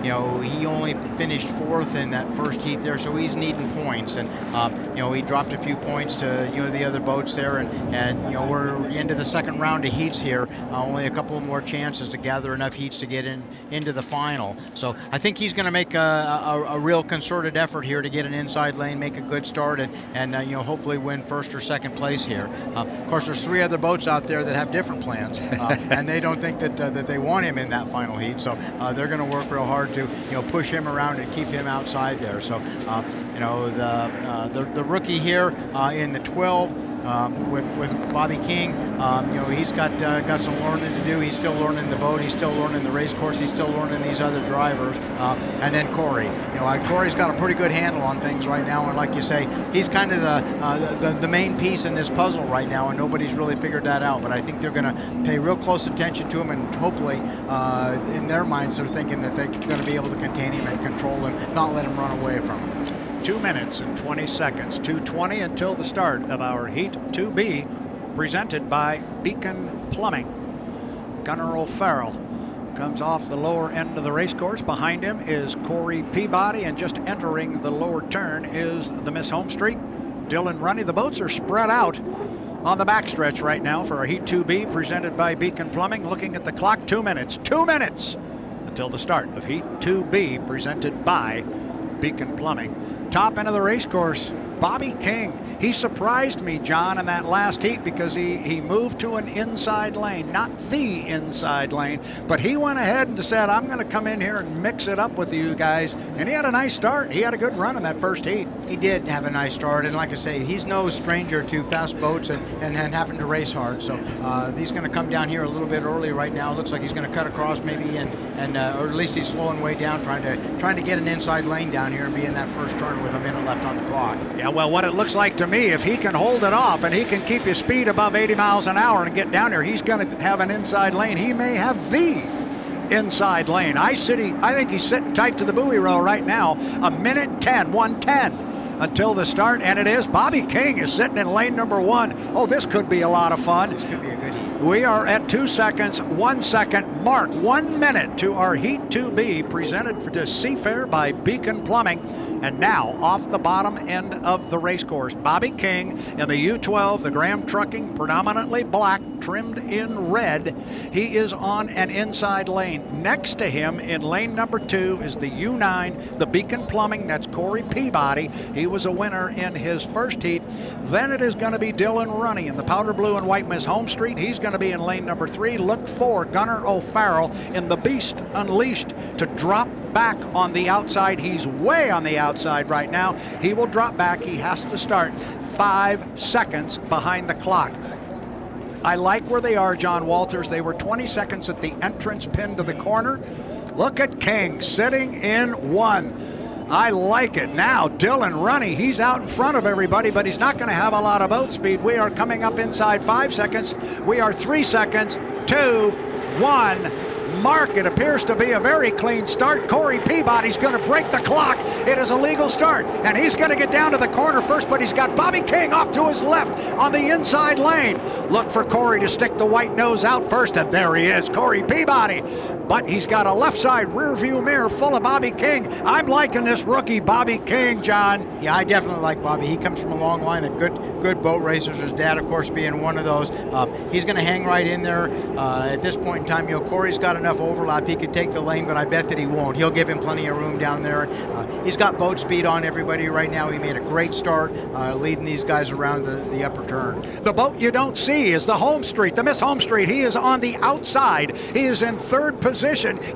S2: He only finished 4th in that first heat there, so he's needing points. And, he dropped a few points to, the other boats there. And we're into the second round of heats here. Only a couple more chances to gather enough heats to get into the final. So I think he's going to make a real concerted effort here to get an inside lane, make a good start, and hopefully win first or second place here. Of course, there's 3 other boats out there that have different plans, and they don't think that they want him in that final heat. So they're going to work real hard to push him around and keep him outside there. So the rookie here in the 12. With Bobby King, he's got some learning to do. He's still learning the boat. He's still learning the race course. He's still learning these other drivers. And then Corey. Corey's got a pretty good handle on things right now. And like you say, he's kind of the main piece in this puzzle right now, and nobody's really figured that out. But I think they're going to pay real close attention to him, and hopefully, in their minds, they're thinking that they're going to be able to contain him and control him, not let him run away from him.
S1: 2 minutes and 20 seconds, 2:20 until the start of our Heat 2B, presented by Beacon Plumbing. Gunnar O'Farrell comes off the lower end of the race course. Behind him is Corey Peabody, and just entering the lower turn is the Miss HomeStreet, Dylan Runney. The boats are spread out on the backstretch right now for our Heat 2B, presented by Beacon Plumbing. Looking at the clock, 2 minutes. 2 minutes till the start of Heat 2B, presented by Beacon Plumbing. Top end of the race course, Bobby King. He surprised me, John, in that last heat because he moved to an inside lane, not the inside lane, but he went ahead and said, I'm going to come in here and mix it up with you guys. And he had a nice start. He had a good run in that first heat.
S2: He did have a nice start, and like I say, he's no stranger to fast boats and having to race hard. So he's going to come down here a little bit early right now. Looks like he's going to cut across maybe, and or at least he's slowing way down, trying to get an inside lane down here and be in that first turn with a minute left on the clock.
S1: Yeah, well, what it looks like to me, if he can hold it off and he can keep his speed above 80 miles an hour and get down there, he's going to have an inside lane. He may have the inside lane. I think he's sitting tight to the buoy row right now. A minute 10, 1:10 until the start, and it is. Bobby King is sitting in lane number 1. Oh, this could be a lot of fun.
S2: This could be a good heat.
S1: We are at 2 seconds, 1 second mark, 1 minute to our Heat 2B, presented to Seafair by Beacon Plumbing. And now, off the bottom end of the race course, Bobby King in the U12, the Graham Trucking, predominantly black, trimmed in red. He is on an inside lane. Next to him in lane number 2 is the U9, the Beacon Plumbing. That's Corey Peabody. He was a winner in his first heat. Then it is going to be Dylan Runny in the powder blue and white Miss HomeStreet. He's going to be in lane number 3. Look for Gunnar O'Farrell in the Beast Unleashed to drop back on the outside. He's way on the outside right now. He will drop back. He has to start 5 seconds behind the clock. I like where they are, John Walters. They were 20 seconds at the entrance pin to the corner. Look at King sitting in 1. I like it. Now, Dylan Runny, he's out in front of everybody, but he's not going to have a lot of boat speed. We are coming up inside 5 seconds. We are 3 seconds, 2, 1. Mark, it appears to be a very clean start. Corey Peabody's going to break the clock. It is a legal start, and he's going to get down to the corner first, but he's got Bobby King off to his left on the inside lane. Look for Corey to stick the white nose out first, and there he is, Corey Peabody. But he's got a left side rear view mirror full of Bobby King. I'm liking this rookie, Bobby King, John.
S2: Yeah, I definitely like Bobby. He comes from a long line of good boat racers, his dad, of course, being one of those. He's going to hang right in there at this point in time. Corey's got enough overlap. He could take the lane, but I bet that he won't. He'll give him plenty of room down there. He's got boat speed on everybody right now. He made a great start leading these guys around the upper turn.
S1: The boat you don't see is the HomeStreet, the Miss HomeStreet. He is on the outside. He is in third position.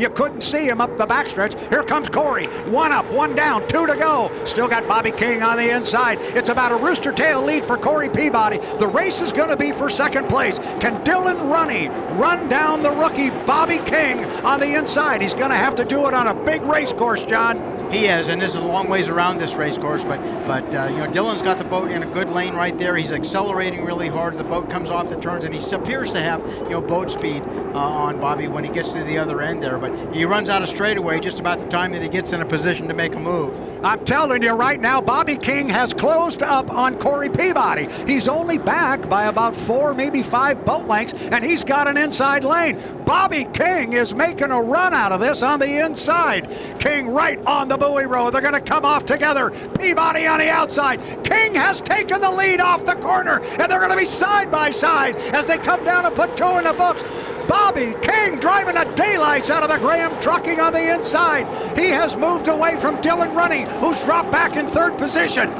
S1: You couldn't see him up the backstretch. Here comes Corey. 1 up, 1 down, 2 to go. Still got Bobby King on the inside. It's about a rooster tail lead for Corey Peabody. The race is going to be for second place. Can Dylan Runny run down the rookie Bobby King on the inside? He's going to have to do it on a big race course, John.
S2: He is, and this is a long ways around this race course, but Dylan's got the boat in a good lane right there. He's accelerating really hard. The boat comes off the turns, and he appears to have boat speed on Bobby when he gets to the other end there. But he runs out of straightaway just about the time that he gets in a position to make a move.
S1: I'm telling you right now, Bobby King has closed up on Corey Peabody. He's only back by about 4, maybe 5 boat lengths, and he's got an inside lane. Bobby King is making a run out of this on the inside. King right on the buoy row. They're going to come off together. Peabody on the outside. King has taken the lead off the corner, and they're going to be side by side as they come down and put 2 in the books. Bobby King driving the daylights out of the Graham Trucking on the inside. He has moved away from Dylan Runny, who's dropped back in third position.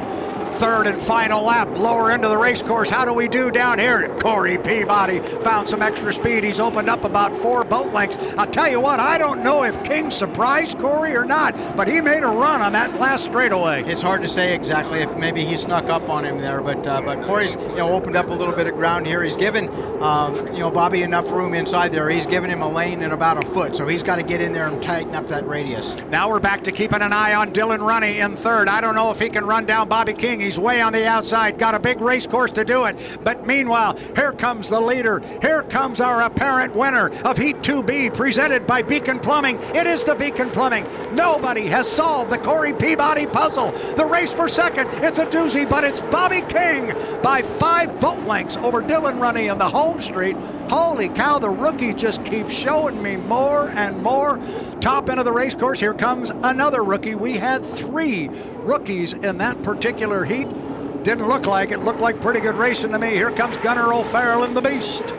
S1: Third and final lap, lower end of the race course. How do we do down here? Corey Peabody found some extra speed. He's opened up about 4 boat lengths. I'll tell you what, I don't know if King surprised Corey or not, but he made a run on that last straightaway.
S2: It's hard to say exactly if maybe he snuck up on him there, but Corey's opened up a little bit of ground here. He's given Bobby enough room inside there. He's given him a lane in about a foot, so he's got to get in there and tighten up that radius.
S1: Now we're back to keeping an eye on Dylan Runny in third. I don't know if he can run down Bobby King. He's way on the outside, got a big race course to do it. But meanwhile, here comes the leader. Here comes our apparent winner of Heat 2B, presented by Beacon Plumbing. It is the Beacon Plumbing. Nobody has solved the Corey Peabody puzzle. The race for second, it's a doozy, but it's Bobby King by 5 boat lengths over Dylan Runny in the HomeStreet. Holy cow, the rookie just keeps showing me more and more. Top end of the race course, here comes another rookie. We had 3 rookies in that particular heat. Didn't look like it. Looked like pretty good racing to me. Here comes Gunnar O'Farrell in the Beast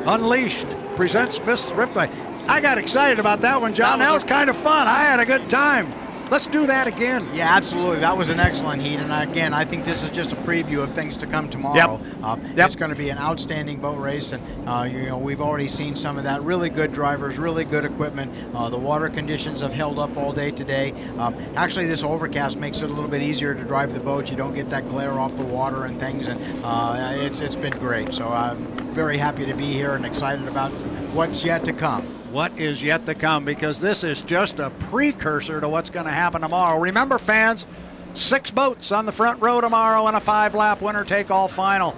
S1: Unleashed. Presents Miss Thriftway. I got excited about that one, John. That was kind of fun. I had a good time. Let's do that again.
S2: Yeah, absolutely. That was an excellent heat. And again, I think this is just a preview of things to come tomorrow. It's going to be an outstanding boat race. And, we've already seen some of that. Really good drivers, really good equipment. The water conditions have held up all day today. Actually, this overcast makes it a little bit easier to drive the boat. You don't get that glare off the water and things. And it's been great. So I'm very happy to be here and excited about what's yet to come.
S1: What is yet to come, because this is just a precursor to what's going to happen tomorrow. Remember, fans, 6 boats on the front row tomorrow in a 5-lap winner-take-all final.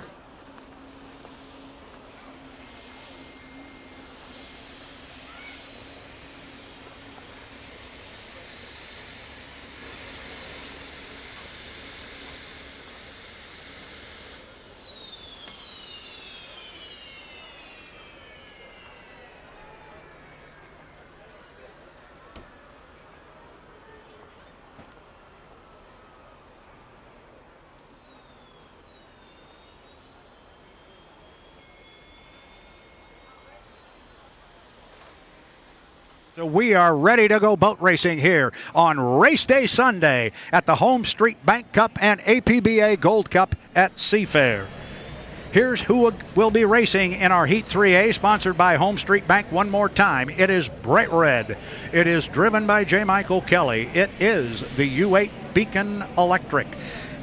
S1: So we are ready to go boat racing here on Race Day Sunday at the HomeStreet Bank Cup and APBA Gold Cup at Seafair. Here's who will be racing in our Heat 3A, sponsored by HomeStreet Bank one more time. It is Bright Red. It is driven by J. Michael Kelly. It is the U8 Beacon Electric.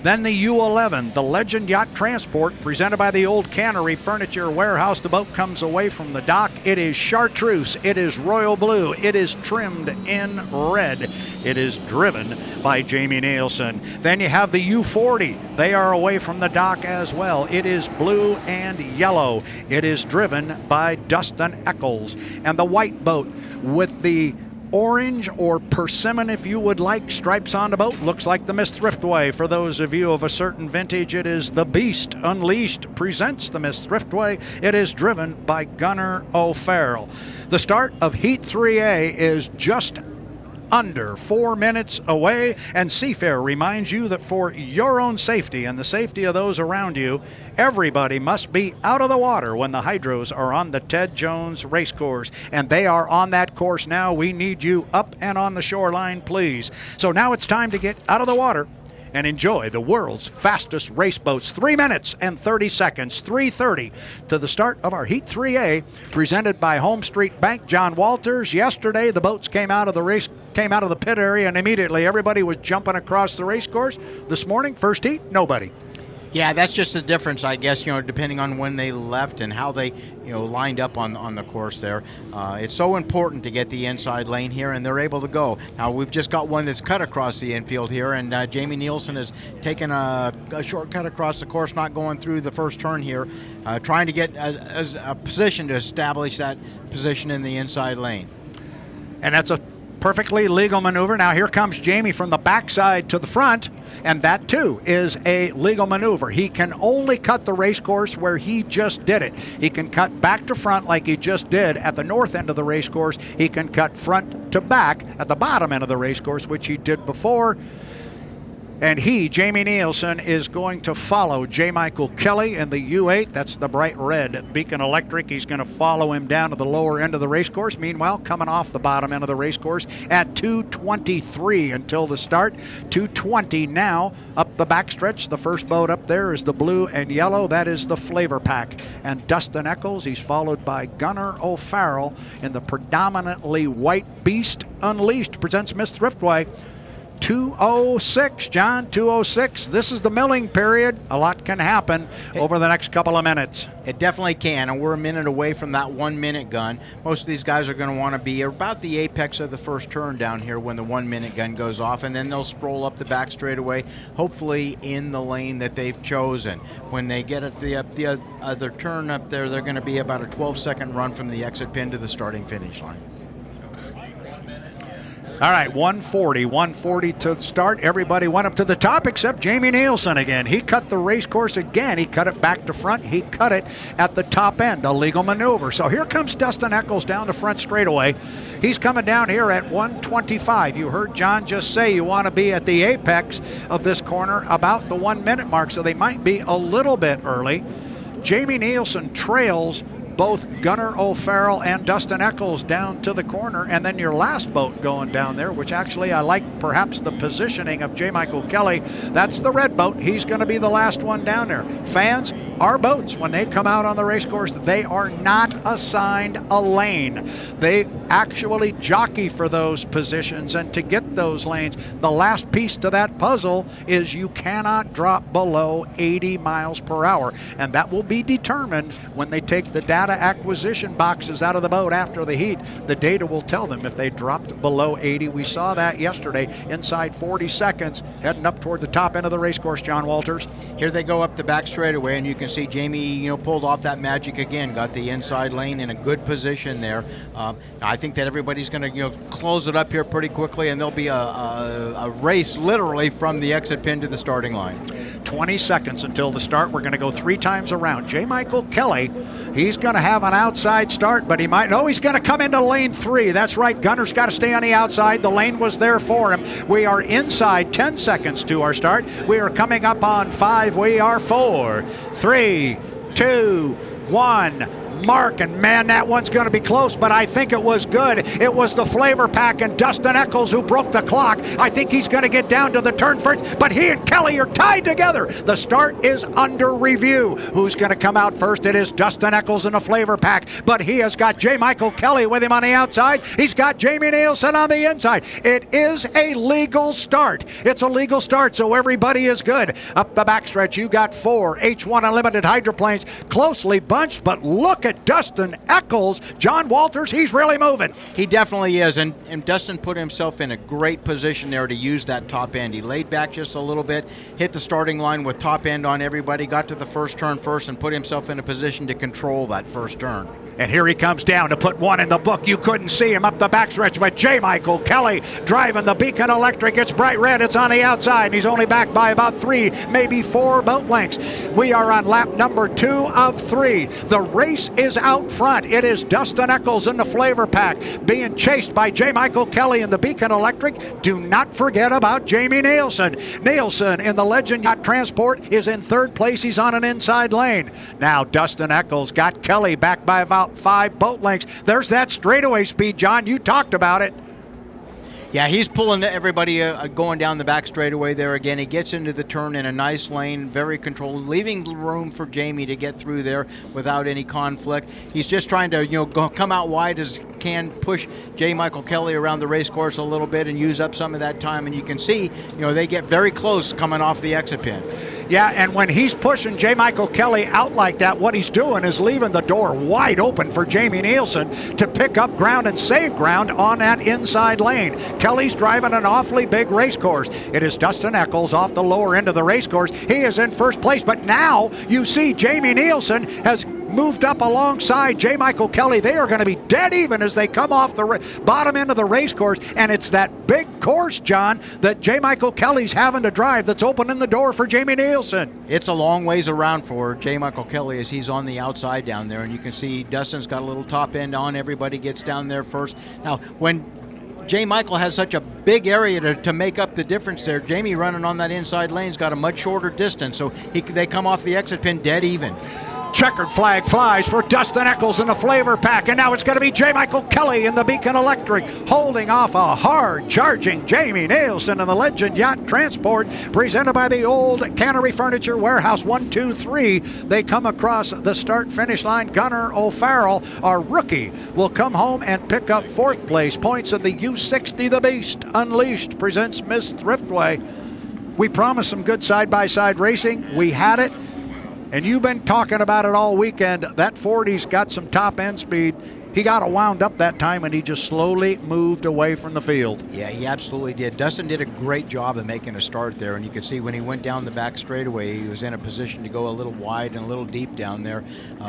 S1: Then the U11, the Legend Yacht Transport, presented by the Old Cannery Furniture Warehouse. The boat comes away from the dock. It is chartreuse. It is royal blue. It is trimmed in red. It is driven by Jamie Nielsen. Then you have the U40. They are away from the dock as well. It is blue and yellow. It is driven by Dustin Eccles. And the white boat with the orange or persimmon, if you would like, stripes on the boat, looks like the Miss Thriftway. For those of you of a certain vintage, it is the Beast Unleashed presents the Miss Thriftway. It is driven by Gunnar O'Farrell. The start of Heat 3A is just under 4 minutes away, and Seafair reminds you that for your own safety and the safety of those around you, everybody must be out of the water when the hydros are on the Ted Jones race course, and they are on that course now. We need you up and on the shoreline, please. So now it's time to get out of the water and enjoy the world's fastest race boats. 3 minutes and 30 seconds, 3:30 to the start of our Heat 3A, presented by HomeStreet Bank. John Walters. Yesterday, the boats came out of the pit area, and immediately everybody was jumping across the race course. This morning, first heat, nobody.
S2: Yeah, that's just the difference, I guess, depending on when they left and how they, lined up on the course there. It's so important to get the inside lane here, and they're able to go. Now, we've just got one that's cut across the infield here, and Jamie Nielsen has taken a shortcut across the course, not going through the first turn here, trying to get a position to establish that position in the inside lane.
S1: And that's a perfectly legal maneuver. Now here comes Jamie from the backside to the front, and that too is a legal maneuver. He can only cut the race course where he just did it. He can cut back to front like he just did at the north end of the race course. He can cut front to back at the bottom end of the race course, which he did before. And he, Jamie Nielsen, is going to follow J. Michael Kelly in the U8. That's the Bright Red Beacon Electric. He's going to follow him down to the lower end of the race course. Meanwhile, coming off the bottom end of the race course at 2:23 until the start. 2:20 now up the backstretch. The first boat up there is the blue and yellow. That is the Flavor Pack. And Dustin Eccles, he's followed by Gunnar O'Farrell in the predominantly white Beast Unleashed presents Miss Thriftway. 2:06, John, 2:06. This is the milling period. A lot can happen over the next couple of minutes.
S2: It definitely can, and we're a minute away from that 1 minute gun. Most of these guys are going to want to be about the apex of the first turn down here when the 1 minute gun goes off, and then they'll stroll up the back straightaway, hopefully in the lane that they've chosen. When they get at the other turn up there, they're going to be about a 12-second run from the exit pin to the starting finish line.
S1: All right, 140 to the start. Everybody went up to the top except Jamie Nielsen again. He cut the race course again. He cut it back to front. He cut it at the top end, a legal maneuver. So here comes Dustin Eccles down the front straightaway. He's coming down here at 1:25. You heard John just say you want to be at the apex of this corner about the 1 minute mark, so they might be a little bit early. Jamie Nielsen trails both Gunnar O'Farrell and Dustin Eccles down to the corner, and then your last boat going down there, which actually I like perhaps the positioning of J. Michael Kelly. That's the red boat. He's going to be the last one down there. Fans, our boats, when they come out on the race course, they are not assigned a lane. They actually jockey for those positions, and to get those lanes, the last piece to that puzzle is you cannot drop below 80 miles per hour, and that will be determined when they take the data acquisition boxes out of the boat after the heat. The data will tell them if they dropped below 80. We saw that yesterday inside 40 seconds heading up toward the top end of the race course, John Walters.
S2: Here they go up the back straightaway, and you can see Jamie, pulled off that magic again, got the inside lane in a good position there. I think that everybody's going to, close it up here pretty quickly, and there'll be a race literally from the exit pin to the starting line.
S1: 20 seconds until the start. We're going to go 3 times around. J. Michael Kelly, he's going to have an outside start, but he's going to come into lane 3. That's right. Gunner's got to stay on the outside. The lane was there for him. We are inside 10 seconds to our start. We are coming up on 5. We are 4, 3, 2, 1. Mark, and man, that one's going to be close, but I think it was good. It was the flavor pack and Dustin Eccles who broke the clock. I think he's going to get down to the turn first, but he and Kelly are tied together. The start is under review. Who's going to come out first? It is Dustin Eccles in the flavor pack, but he has got J. Michael Kelly with him on the outside. He's got Jamie Nielsen on the inside. It is a legal start. It's a legal start, so everybody is good. Up the backstretch, you got 4 H1 Unlimited hydroplanes, closely bunched, but look at Dustin Eccles. John Walters, he's really moving.
S2: He definitely is, and Dustin put himself in a great position there to use that top end. He laid back just a little bit, hit the starting line with top end on everybody, got to the first turn first, and put himself in a position to control that first turn.
S1: And here he comes down to put one in the book. You couldn't see him up the backstretch, but J. Michael Kelly driving the Beacon Electric. It's bright red. It's on the outside, and he's only back by about 3, maybe 4 boat lengths. We are on lap number 2 of 3. The race is out front. It is Dustin Eccles in the flavor pack being chased by J. Michael Kelly in the Beacon Electric. Do not forget about Jamie Nielsen. Nielsen in the Legend Yacht Transport is in 3rd place. He's on an inside lane. Now Dustin Eccles got Kelly back by about 5 boat lengths. There's that straightaway speed, John. You talked about it.
S2: Yeah, he's pulling everybody going down the back straightaway there again. He gets into the turn in a nice lane, very controlled, leaving room for Jamie to get through there without any conflict. He's just trying to, come out wide as can, push J. Michael Kelly around the race course a little bit and use up some of that time. And you can see, they get very close coming off the exit pin.
S1: Yeah, and when he's pushing J. Michael Kelly out like that, what he's doing is leaving the door wide open for Jamie Nielsen to pick up ground and save ground on that inside lane. Kelly's driving an awfully big race course. It is Dustin Eccles off the lower end of the race course. He is in first place, but now you see Jamie Nielsen has moved up alongside J. Michael Kelly. They are going to be dead even as they come off the bottom end of the race course, and it's that big course, John, that J. Michael Kelly's having to drive that's opening the door for Jamie Nielsen.
S2: It's a long ways around for J. Michael Kelly as he's on the outside down there, and you can see Dustin's got a little top end on. Everybody gets down there first. Now, when J. Michael has such a big area to make up the difference there, Jamie running on that inside lane's got a much shorter distance, so they come off the exit pin dead even.
S1: Checkered flag flies for Dustin Eccles in the flavor pack, and now it's going to be J. Michael Kelly in the Beacon Electric holding off a hard-charging Jamie Nielsen in the Legend Yacht Transport presented by the old Cannery Furniture Warehouse. 1, 2, 3. They come across the start-finish line. Gunnar O'Farrell, our rookie, will come home and pick up 4th place. Points in the U60 The Beast Unleashed presents Miss Thriftway. We promised some good side-by-side racing. We had it. And you've been talking about it all weekend. That 40's got some top end speed. He got it wound up that time, and he just slowly moved away from the field.
S2: Yeah, he absolutely did. Dustin did a great job of making a start there, and you can see when he went down the back straightaway, he was in a position to go a little wide and a little deep down there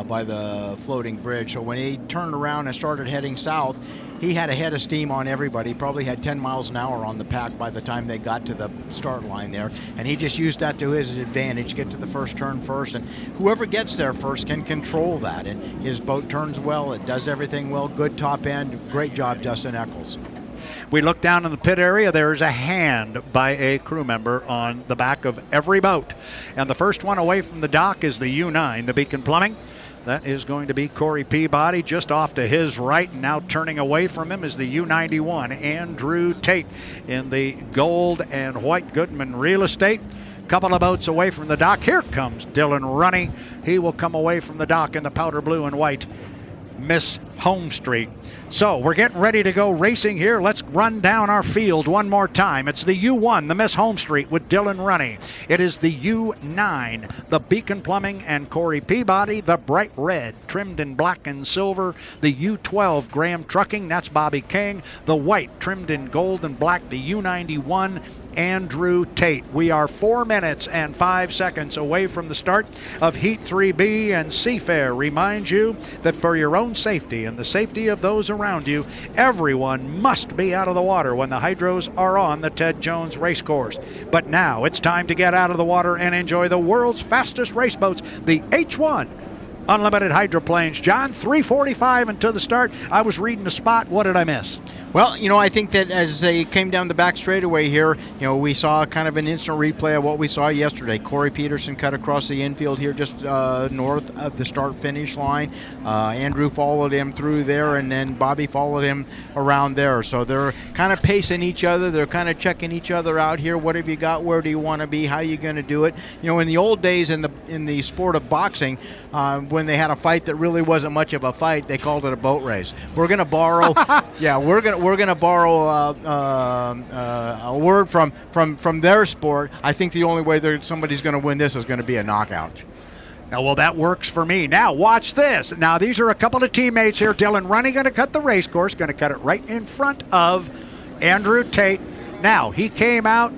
S2: by the floating bridge. So when he turned around and started heading south, he had a head of steam on everybody. He probably had 10 miles an hour on the pack by the time they got to the start line there, and he just used that to his advantage, get to the first turn first, and whoever gets there first can control that, and his boat turns well. It does everything well. Good top end. Great job, Dustin Eccles.
S1: We look down in the pit area. There's a hand by a crew member on the back of every boat. And the first one away from the dock is the U9, the Beacon Plumbing. That is going to be Corey Peabody just off to his right. And now turning away from him is the U91, Andrew Tate, in the gold and white Goodman Real Estate. Couple of boats away from the dock. Here comes Dylan Runny. He will come away from the dock in the powder blue and white Miss HomeStreet. So we're getting ready to go racing here. Let's run down our field one more time. It's the U1, the Miss HomeStreet with Dylan Runny. It is the U9, the Beacon Plumbing and Corey Peabody, the bright red trimmed in black and silver, the U12 Graham Trucking, that's Bobby King, the white trimmed in gold and black, the U91 Andrew Tate. We are 4 minutes and 5 seconds away from the start of Heat 3B, and Seafair reminds you that for your own safety and the safety of those around you, everyone must be out of the water when the hydros are on the Ted Jones race course. But now it's time to get out of the water and enjoy the world's fastest race boats, the H1 Unlimited Hydroplanes. John, 3:45 until the start. I was reading the spot. What did I miss?
S2: Well, I think that as they came down the back straightaway here, we saw kind of an instant replay of what we saw yesterday. Corey Peterson cut across the infield here just north of the start-finish line. Andrew followed him through there, and then Bobby followed him around there. So they're kind of pacing each other. They're kind of checking each other out here. What have you got? Where do you want to be? How are you going to do it? In the old days in the sport of boxing, when they had a fight that really wasn't much of a fight, they called it a boat race. We're going to borrow, we're going to borrow a word from their sport. I think the only way somebody's going to win this is going to be a knockout.
S1: Now, well, that works for me. Now, watch this. Now, these are a couple of teammates here. Dylan Runny going to cut the race course, going to cut it right in front of Andrew Tate. Now, he came out.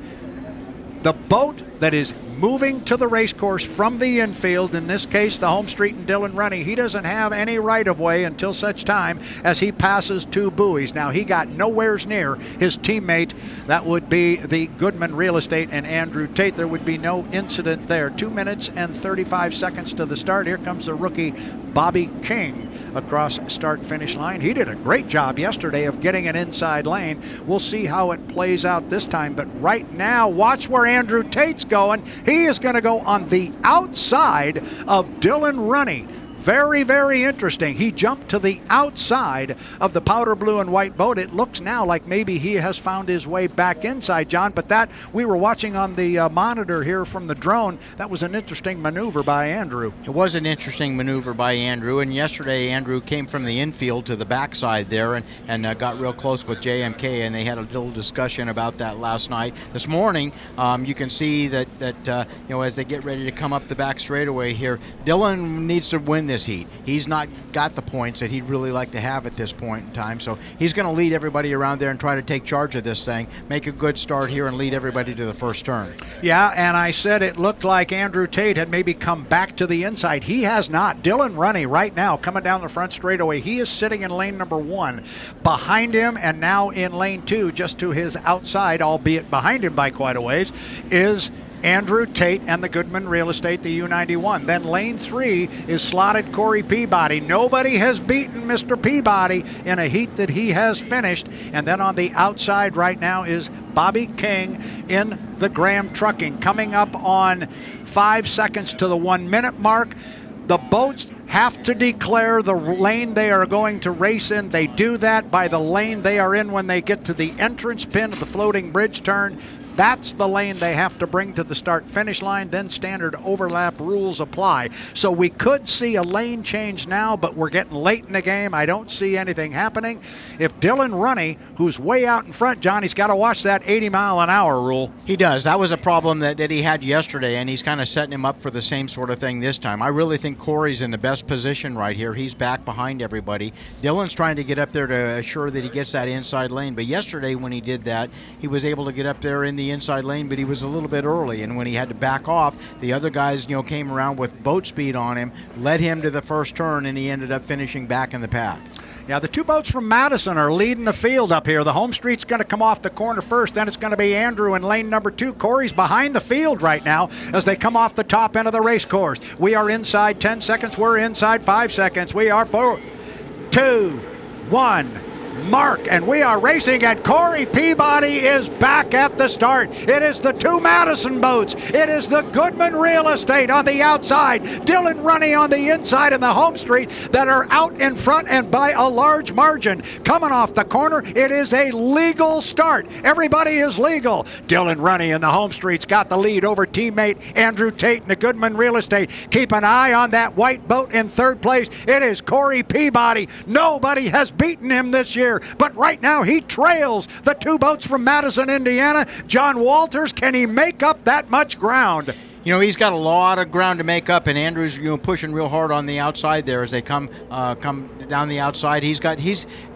S1: The boat that is moving to the race course from the infield, in this case the HomeStreet and Dylan Runny, he doesn't have any right-of-way until such time as he passes two buoys. Now, he got nowheres near his teammate. That would be the Goodman Real Estate and Andrew Tate. There would be no incident there. 2 minutes and 35 seconds to the start. Here comes the rookie Bobby King across start-finish line. He did a great job yesterday of getting an inside lane. We'll see how it plays out this time, but right now, watch where Andrew Tate's going. He is going to go on the outside of Dylan Runny. Very, very interesting. He jumped to the outside of the powder blue and white boat. It looks now like maybe he has found his way back inside, John, but that we were watching on the monitor here from the drone. That was an interesting maneuver by Andrew.
S2: It was an interesting maneuver by Andrew, and yesterday Andrew came from the infield to the backside there and got real close with JMK, and they had a little discussion about that last night. This morning, you can see that as they get ready to come up the back straightaway here, Dylan needs to win this heat. He's not got the points that he'd really like to have at this point in time, so he's going to lead everybody around there and try to take charge of this thing, make a good start here, and lead everybody to the first turn.
S1: Yeah, and I said it looked like Andrew Tate had maybe come back to the inside. He has not. Dylan Runny right now coming down the front straightaway. He is sitting in lane number 1. Behind him, and now in lane 2, just to his outside, albeit behind him by quite a ways, is Andrew Tate and the Goodman Real Estate, the U91. Then lane 3 is slotted Corey Peabody. Nobody has beaten Mr. Peabody in a heat that he has finished. And then on the outside right now is Bobby King in the Graham Trucking. Coming up on 5 seconds to the 1 minute mark. The boats have to declare the lane they are going to race in. They do that by the lane they are in when they get to the entrance pin of the floating bridge turn. That's the lane they have to bring to the start-finish line. Then standard overlap rules apply. So we could see a lane change now, but we're getting late in the game. I don't see anything happening. If Dylan Runny, who's way out in front, John, he's got to watch that 80-mile-an-hour rule.
S2: He does. That was a problem that he had yesterday, and he's kind of setting him up for the same sort of thing this time. I really think Corey's in the best position right here. He's back behind everybody. Dylan's trying to get up there to assure that he gets that inside lane, but yesterday when he did that, he was able to get up there in the inside lane, but he was a little bit early, and when he had to back off, the other guys came around with boat speed on him, led him to the first turn, and he ended up finishing back in the pack.
S1: Yeah, the two boats from Madison are leading the field up here. The HomeStreet's going to come off the corner first. Then it's going to be Andrew in lane number 2. Corey's behind the field right now as they come off the top end of the race course. We are inside 10 seconds. We're inside 5 seconds. We are 4, 2, 1. Mark, and we are racing, and Corey Peabody is back at the start. It is the two Madison boats. It is the Goodman Real Estate on the outside, Dylan Runny on the inside, and the HomeStreet that are out in front and by a large margin. Coming off the corner, it is a legal start. Everybody is legal. Dylan Runny and the HomeStreet's got the lead over teammate Andrew Tate and the Goodman Real Estate. Keep an eye on that white boat in third place. It is Corey Peabody. Nobody has beaten him this year. But right now he trails the two boats from Madison, Indiana. John Walters, can he make up that much ground?
S2: You know, he's got a lot of ground to make up, and Andrew's pushing real hard on the outside there as they come down the outside. He's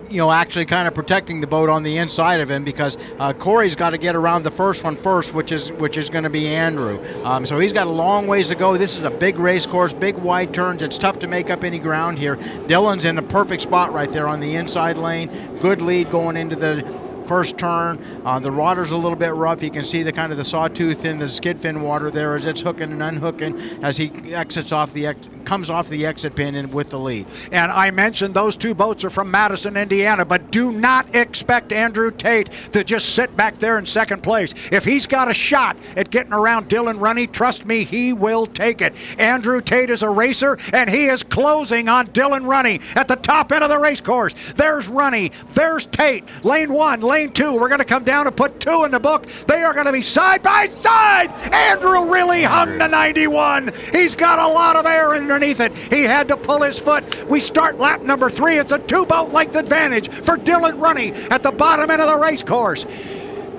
S2: actually kind of protecting the boat on the inside of him because Corey's got to get around the first one first, which is going to be Andrew. So he's got a long ways to go. This is a big race course, big wide turns. It's tough to make up any ground here. Dylan's in a perfect spot right there on the inside lane. Good lead going into the first turn. The water's a little bit rough. You can see the kind of the sawtooth in the skid fin water there as it's hooking and unhooking as he comes off the exit pin and with the lead.
S1: And I mentioned those two boats are from Madison, Indiana, but do not expect Andrew Tate to just sit back there in second place. If he's got a shot at getting around Dylan Runny, trust me, he will take it. Andrew Tate is a racer, and he is closing on Dylan Runny at the top end of the race course. There's Runny, there's Tate, lane one, lane two. We're going to come down and put two in the book. They are going to be side by side. Andrew really hung the 91. He's got a lot of air underneath it. He had to pull his foot. We start lap number 3. It's a two-boat length advantage for Dylan Runny at the bottom end of the race course.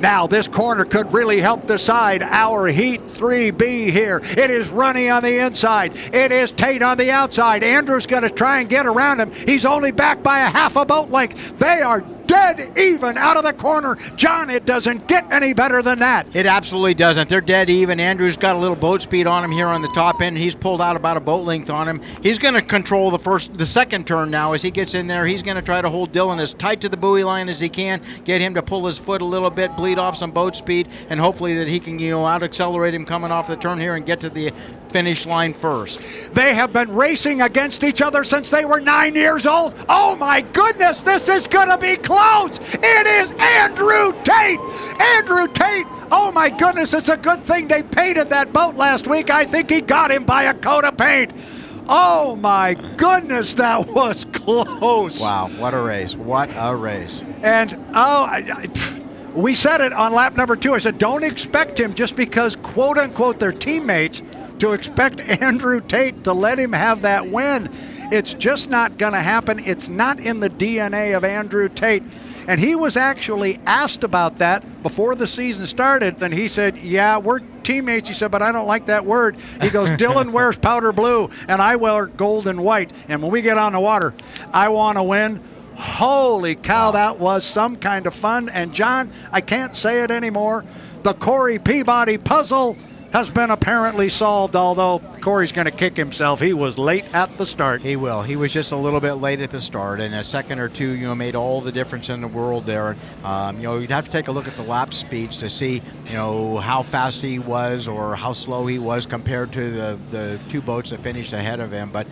S1: Now this corner could really help decide our Heat 3B here. It is Runny on the inside. It is Tate on the outside. Andrew's going to try and get around him. He's only back by a half a boat length. They are dead even out of the corner. John, it doesn't get any better than that.
S2: It absolutely doesn't. They're dead even. Andrew's got a little boat speed on him here on the top end. He's pulled out about a boat length on him. He's going to control the second turn now as he gets in there. He's going to try to hold Dylan as tight to the buoy line as he can, get him to pull his foot a little bit, bleed off some boat speed, and hopefully that he can out accelerate him coming off the turn here and get to the finish line first.
S1: They have been racing against each other since they were 9 years old. Oh my goodness, this is going to be close. It is Andrew Tate. Andrew Tate. Oh my goodness, it's a good thing they painted that boat last week. I think he got him by a coat of paint. Oh my goodness, that was close.
S2: Wow, what a race. What a race.
S1: And we said it on lap number 2. I said, don't expect him just because, quote unquote, they're teammates, to expect Andrew Tate to let him have that win. It's just not going to happen. It's not in the DNA of Andrew Tate. And he was actually asked about that before the season started. And he said, yeah, we're teammates. He said, but I don't like that word. He goes, Dylan wears powder blue and I wear gold and white. And when we get on the water, I want to win. Holy cow, that was some kind of fun. And John, I can't say it anymore. The Corey Peabody puzzle has been apparently solved, although Corey's going to kick himself. He was late at the start.
S2: He will. He was just a little bit late at the start, and a second or two, made all the difference in the world there. You'd have to take a look at the lap speeds to see, how fast he was or how slow he was compared to the two boats that finished ahead of him. But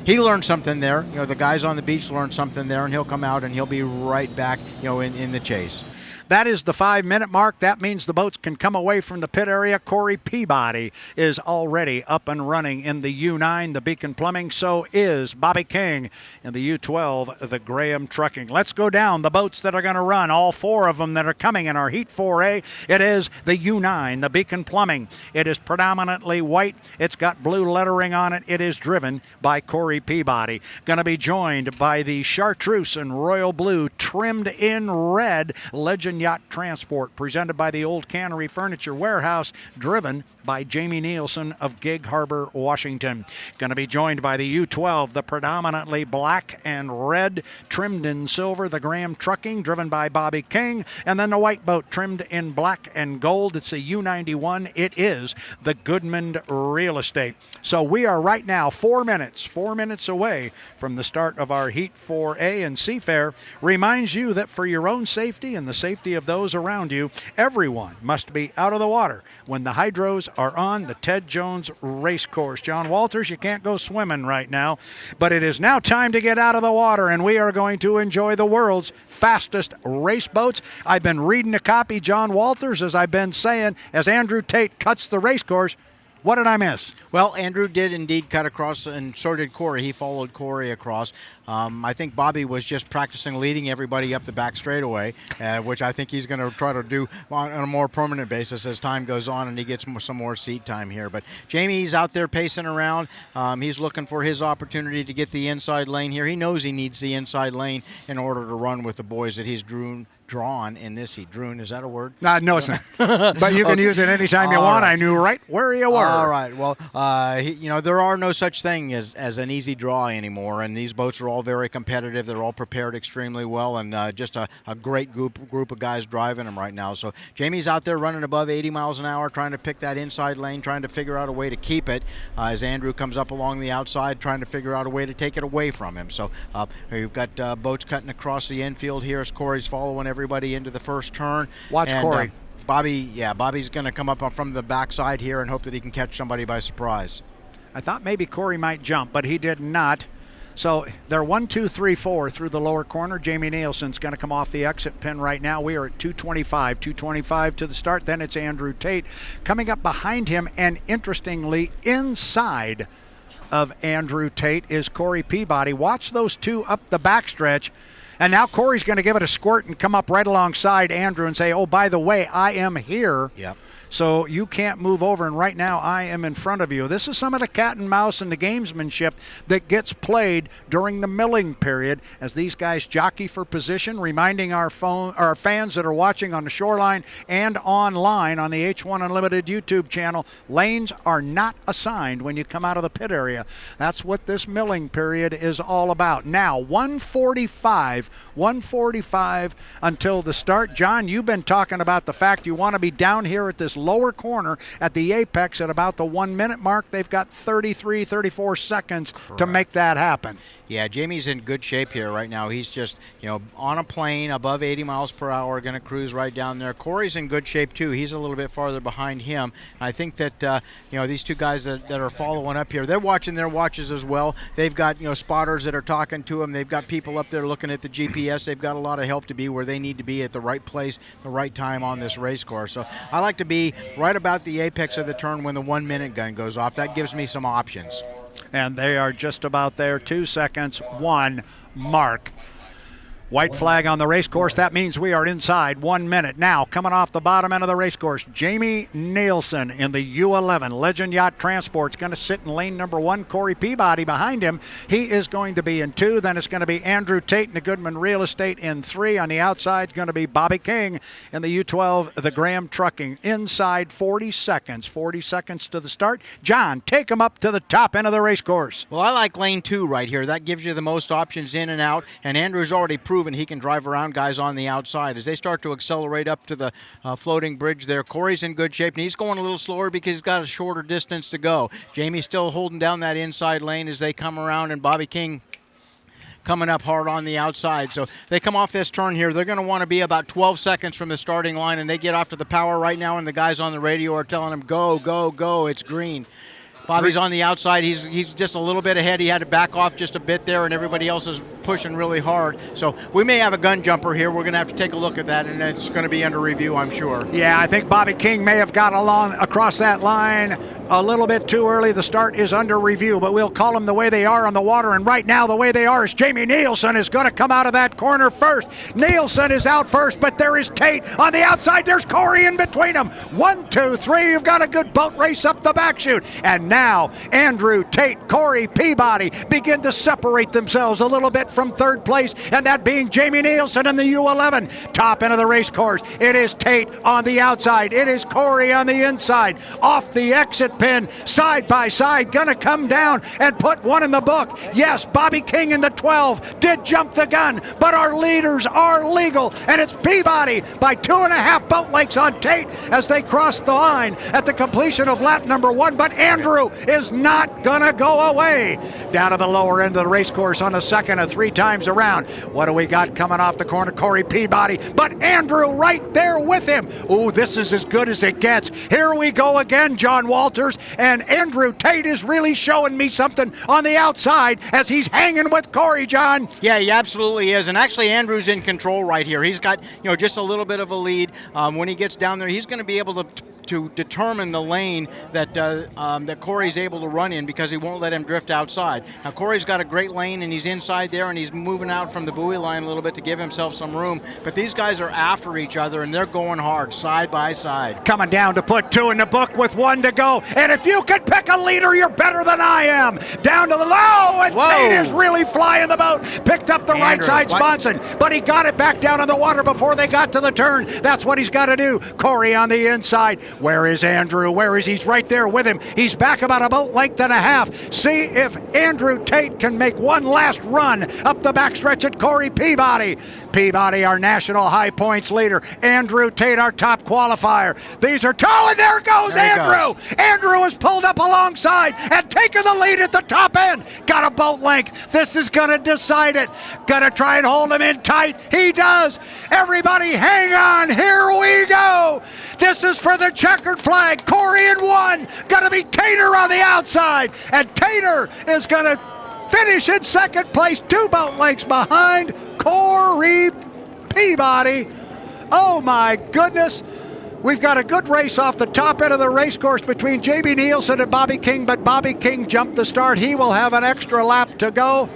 S2: he learned something there. The guys on the beach learned something there, and he'll come out and he'll be right back, in the chase.
S1: That is the 5-minute mark. That means the boats can come away from the pit area. Corey Peabody is already up and running in the U9, the Beacon Plumbing. So is Bobby King in the U12, the Graham Trucking. Let's go down the boats that are going to run, all 4 of them that are coming in our Heat 4A. It is the U9, the Beacon Plumbing. It is predominantly white. It's got blue lettering on it. It is driven by Corey Peabody. Going to be joined by the Chartreuse and Royal Blue, trimmed in red, Legend Yacht Transport, presented by the Old Cannery Furniture Warehouse, driven by Jamie Nielsen of Gig Harbor, Washington. Going to be joined by the U12, the predominantly black and red, trimmed in silver, the Graham Trucking, driven by Bobby King, and then the white boat trimmed in black and gold. It's a U91. It is the Goodman Real Estate. So we are right now 4 minutes away from the start of our Heat 4A, and Seafair reminds you that for your own safety and the safety of those around you, everyone must be out of the water when the hydros are on the Ted Jones race course. John Walters, you can't go swimming right now, but it is now time to get out of the water, and we are going to enjoy the world's fastest race boats. I've been reading a copy, John Walters, as I've been saying, as Andrew Tate cuts the race course. What did I miss?
S2: Well, Andrew did indeed cut across, and so did Corey. He followed Corey across. I think Bobby was just practicing leading everybody up the back straightaway, which I think he's going to try to do on a more permanent basis as time goes on and he gets some more seat time here. But Jamie's out there pacing around. He's looking for his opportunity to get the inside lane here. He knows he needs the inside lane in order to run with the boys that he's drawn in this heat. Drawn, is that a word?
S1: No, it's not. But you can use it anytime you want. Right. I knew right where you were.
S2: All right. Well, there are no such thing as an easy draw anymore, and these boats are all very competitive. They're all prepared extremely well, and just a great group of guys driving them right now. So Jamie's out there running above 80 miles an hour, trying to pick that inside lane, trying to figure out a way to keep it, as Andrew comes up along the outside, trying to figure out a way to take it away from him. So we've got boats cutting across the infield here as Corey's following everybody into the first turn.
S1: Watch Corey.
S2: Bobby's going to come up from the backside here and hope that he can catch somebody by surprise.
S1: I thought maybe Corey might jump, but he did not. So they're 1, 2, 3, 4 through the lower corner. Jamie Nielsen's going to come off the exit pin right now. We are at 225 to the start. Then it's Andrew Tate coming up behind him, and interestingly, inside of Andrew Tate is Corey Peabody. Watch those two up the backstretch. And now Corey's going to give it a squirt and come up right alongside Andrew and say, oh, by the way, I am here.
S2: Yep.
S1: So you can't move over, and right now I am in front of you. This is some of the cat and mouse and the gamesmanship that gets played during the milling period as these guys jockey for position, reminding our fans that are watching on the shoreline and online on the H1 Unlimited YouTube channel, lanes are not assigned when you come out of the pit area. That's what this milling period is all about. Now, 145 until the start. John, you've been talking about the fact you want to be down here at this lower corner at the apex at about the 1 minute mark. They've got 34 seconds
S2: Correct.
S1: To make that happen.
S2: Yeah, Jamie's in good shape here right now. He's just, on a plane above 80 miles per hour, going to cruise right down there. Corey's in good shape too. He's a little bit farther behind him. I think that, these two guys that are following up here, they're watching their watches as well. They've got, spotters that are talking to them. They've got people up there looking at the GPS. They've got a lot of help to be where they need to be at the right place, the right time on this race course. So I like to be right about the apex of the turn when the 1 minute gun goes off. That gives me some options.
S1: And they are just about there. 2 seconds, 1 mark. White flag on the race course. That means we are inside 1 minute. Now, coming off the bottom end of the race course, Jamie Nielsen in the U11 Legend Yacht Transport's going to sit in lane number 1. Corey Peabody behind him. He is going to be in 2. Then it's going to be Andrew Tate and the Goodman Real Estate in 3. On the outside, going to be Bobby King in the U12, the Graham Trucking. Inside 40 seconds. 40 seconds to the start. John, take him up to the top end of the race course.
S2: Well, I like lane 2 right here. That gives you the most options in and out, and Andrew's already proven he can drive around guys on the outside. As they start to accelerate up to the floating bridge there, Corey's in good shape, and he's going a little slower because he's got a shorter distance to go. Jamie's still holding down that inside lane as they come around, and Bobby King coming up hard on the outside. So they come off this turn here. They're going to want to be about 12 seconds from the starting line, and they get off to the power right now, and the guys on the radio are telling them, go, go, go, it's green. Bobby's on the outside. He's just a little bit ahead. He had to back off just a bit there, and everybody else is pushing really hard. So we may have a gun jumper here. We're going to have to take a look at that, and it's going to be under review, I'm sure.
S1: Yeah, I think Bobby King may have got across that line a little bit too early. The start is under review, but we'll call them the way they are on the water. And right now, the way they are is Jamie Nielsen is going to come out of that corner first. Nielsen is out first, but there is Tate on the outside. There's Corey in between them. 1, 2, 3. You've got a good boat race up the back chute. And now Andrew Tate, Corey Peabody begin to separate themselves a little bit from third place, and that being Jamie Nielsen in the U11. Top end of the race course, it is Tate on the outside. It is Corey on the inside. Off the exit pin, side by side, gonna come down and put one in the book. Yes, Bobby King in the 12 did jump the gun, but our leaders are legal, and it's Peabody by 2.5 boat lengths on Tate as they cross the line at the completion of lap number 1, but Andrew is not gonna go away. Down to the lower end of the race course on the second of 3 3 times around. What do we got coming off the corner? Corey Peabody, but Andrew right there with him. Ooh, this is as good as it gets. Here we go again, John Walters, and Andrew Tate is really showing me something on the outside as he's hanging with Corey, John.
S2: Yeah, he absolutely is, and actually Andrew's in control right here. He's got, just a little bit of a lead. When he gets down there, he's going to be able to determine the lane that that Corey's able to run in, because he won't let him drift outside. Now Corey's got a great lane and he's inside there and he's moving out from the buoy line a little bit to give himself some room, but these guys are after each other and they're going hard side by side.
S1: Coming down to put 2 in the book with 1 to go, and if you could pick a leader, you're better than I am. Down to the low, and
S2: Whoa.
S1: Tate is really flying the boat. Picked up the right side sponson, but he got it back down in the water before they got to the turn. That's what he's got to do. Corey on the inside. Where is Andrew? Where is he? He's right there with him. He's back about a boat length and a half. See if Andrew Tate can make one last run up the backstretch at Corey Peabody. Peabody, our national high points leader. Andrew Tate, our top qualifier. These are tall, and there goes Andrew. Andrew is pulled up alongside and taking the lead at the top end. Got a boat length. This is going to decide it. Going to try and hold him in tight. He does. Everybody hang on. Here we go. This is for the checkered flag. Corey in 1. Going to be Tater on the outside. And Tater is going to finish in second place, 2 boat lengths behind Corey Peabody. Oh my goodness. We've got a good race off the top end of the race course between J.B. Nielsen and Bobby King, but Bobby King jumped the start. He will have an extra lap to go.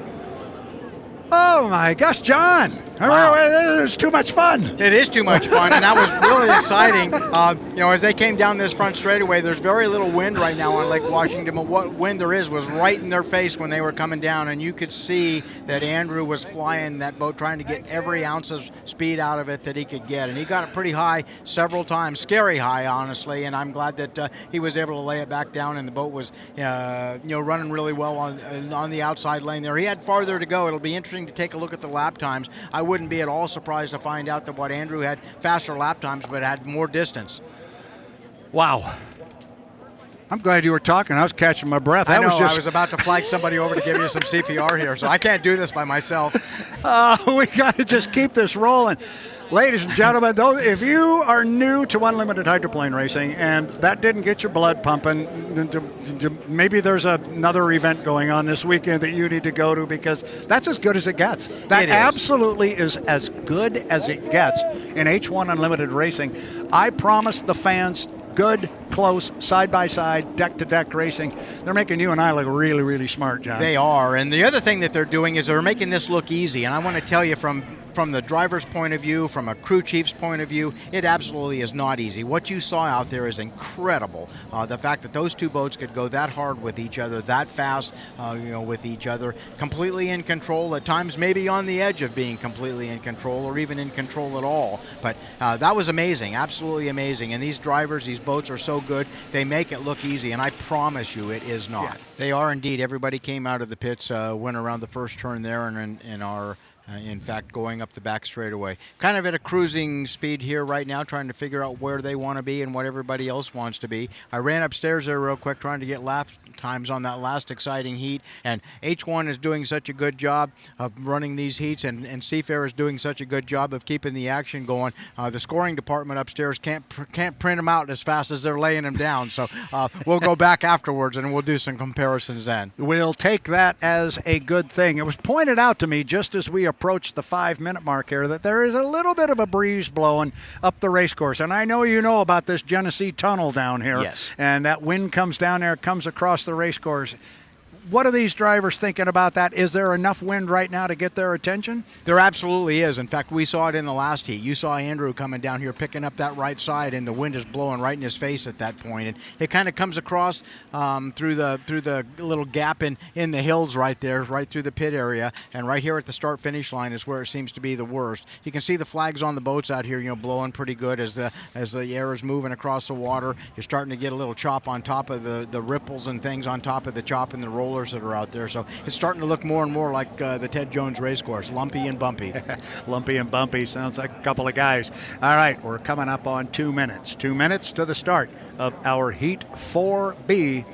S1: Oh my gosh, John.
S2: Wow.
S1: This is too much fun.
S2: It is too much fun, and that was really exciting. As they came down this front straightaway, there's very little wind right now on Lake Washington, but what wind there is was right in their face when they were coming down, and you could see that Andrew was flying that boat, trying to get every ounce of speed out of it that he could get, and he got it pretty high several times, scary high, honestly, and I'm glad that he was able to lay it back down, and the boat was running really well on the outside lane there. He had farther to go. It'll be interesting to take a look at the lap times. I wouldn't be at all surprised to find out that Andrew had faster lap times but had more distance.
S1: Wow. I'm glad you were talking. I was catching my breath.
S2: I was about to flag somebody over to give you some CPR here, so I can't do this by myself.
S1: We got to just keep this rolling. Ladies and gentlemen, if you are new to unlimited hydroplane racing and that didn't get your blood pumping, maybe there's another event going on this weekend that you need to go to, because that's as good as it gets. That absolutely is as good as it gets in H1 Unlimited Racing. I promise the fans good, close, side-by-side, deck-to-deck racing. They're making you and I look really, really smart, John.
S2: They are, and the other thing that they're doing is they're making this look easy, and I want to tell you from the driver's point of view, from a crew chief's point of view, it absolutely is not easy. What you saw out there is incredible. The fact that those 2 boats could go that hard with each other, that fast, with each other, completely in control, at times maybe on the edge of being completely in control or even in control at all. But that was amazing, absolutely amazing. And these drivers, these boats are so good, they make it look easy, and I promise you it is not. Yeah. They are indeed. Everybody came out of the pits, went around the first turn there, and are in fact going up the back straightaway. Kind of at a cruising speed here right now, trying to figure out where they want to be and what everybody else wants to be. I ran upstairs there real quick trying to get lap times on that last exciting heat, and H1 is doing such a good job of running these heats, and Seafair is doing such a good job of keeping the action going. The scoring department upstairs can't print them out as fast as they're laying them down, so we'll go back afterwards and we'll do some comparisons then.
S1: We'll take that as a good thing. It was pointed out to me just as we approached the 5-minute mark here that there is a little bit of a breeze blowing up the race course, and I know you know about this Genesee Tunnel down here.
S2: Yes.
S1: And that wind comes down there, comes across the race course. What are these drivers thinking about that? Is there enough wind right now to get their attention?
S2: There absolutely is. In fact, we saw it in the last heat. You saw Andrew coming down here picking up that right side, and the wind is blowing right in his face at that point. And it kind of comes across through the little gap in the hills right there, right through the pit area. And right here at the start-finish line is where it seems to be the worst. You can see the flags on the boats out here, blowing pretty good as the air is moving across the water. You're starting to get a little chop on top of the ripples and things on top of the chop and the rollers that are out there. So it's starting to look more and more like the Ted Jones race course, lumpy and bumpy.
S1: Lumpy and bumpy sounds like a couple of guys. All right, we're coming up on 2 minutes. 2 minutes to the start of our Heat 4B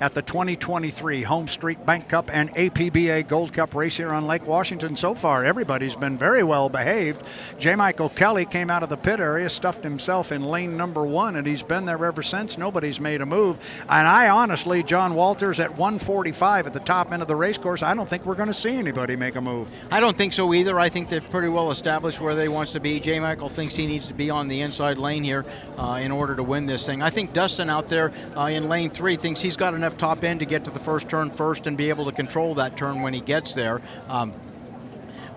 S1: at the 2023 HomeStreet Bank Cup and APBA Gold Cup race here on Lake Washington. So far, everybody's been very well behaved. J. Michael Kelly came out of the pit area, stuffed himself in lane number 1, and he's been there ever since. Nobody's made a move. And I honestly, John Walters, at 145 at the top end of the race course, I don't think we're going to see anybody make a move.
S2: I don't think so either. I think they've pretty well established where they wants to be. J. Michael thinks he needs to be on the inside lane here in order to win this thing. I think Dustin out there in lane 3 thinks he's got enough top end to get to the first turn first and be able to control that turn when he gets there.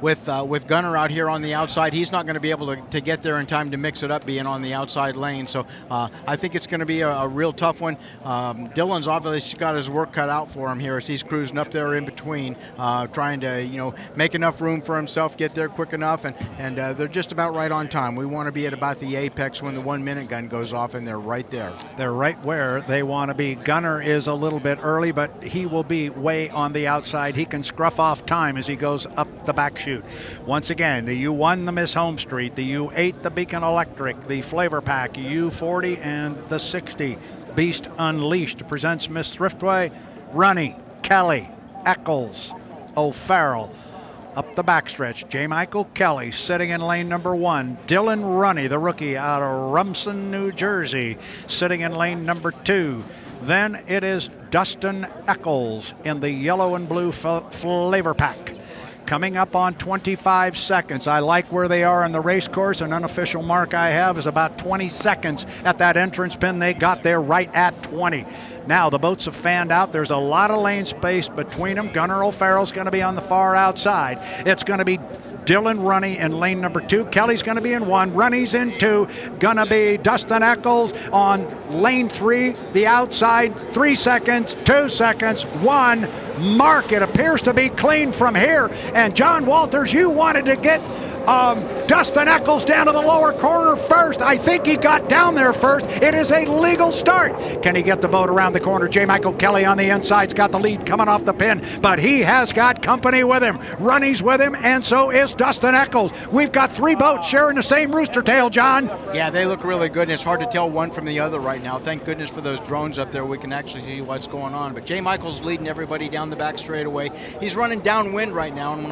S2: With Gunner out here on the outside, he's not going to be able to get there in time to mix it up being on the outside lane. So I think it's going to be a real tough one. Dylan's obviously got his work cut out for him here as he's cruising up there in between, trying to make enough room for himself, get there quick enough, and they're just about right on time. We want to be at about the apex when the 1 minute gun goes off, and they're right there.
S1: They're right where they want to be. Gunner is a little bit early, but he will be way on the outside. He can scruff off time as he goes up the back chute. Once again, the U1, the Miss HomeStreet, the U8, the Beacon Electric, the Flavor Pack, U40, and the 60. Beast Unleashed presents Miss Thriftway, Runny, Kelly, Eccles, O'Farrell. Up the backstretch, J. Michael Kelly sitting in lane number 1. Dylan Runny, the rookie out of Rumson, New Jersey, sitting in lane number 2. Then it is Dustin Eccles in the yellow and blue Flavor Pack. Coming up on 25 seconds. I like where they are in the race course. An unofficial mark I have is about 20 seconds at that entrance pin. They got there right at 20. Now the boats have fanned out. There's a lot of lane space between them. Gunnar O'Farrell's going to be on the far outside. It's going to be Dylan Runny in lane number 2. Kelly's going to be in 1. Runny's in 2. Going to be Dustin Eccles on lane 3. The outside, 3 seconds, 2 seconds, 1. Mark, it appears to be clean from here. And John Walters, you wanted to get Dustin Eccles down to the lower corner first. I think he got down there first. It is a legal start. Can he get the boat around the corner? J. Michael Kelly on the inside's got the lead coming off the pin, but he has got company with him. Runny's with him, and so is Dustin Eccles. We've got 3 boats sharing the same rooster tail, John.
S2: Yeah, they look really good, and it's hard to tell one from the other right now. Thank goodness for those drones up there. We can actually see what's going on. But J. Michael's leading everybody down the back straightaway. He's running downwind right now, and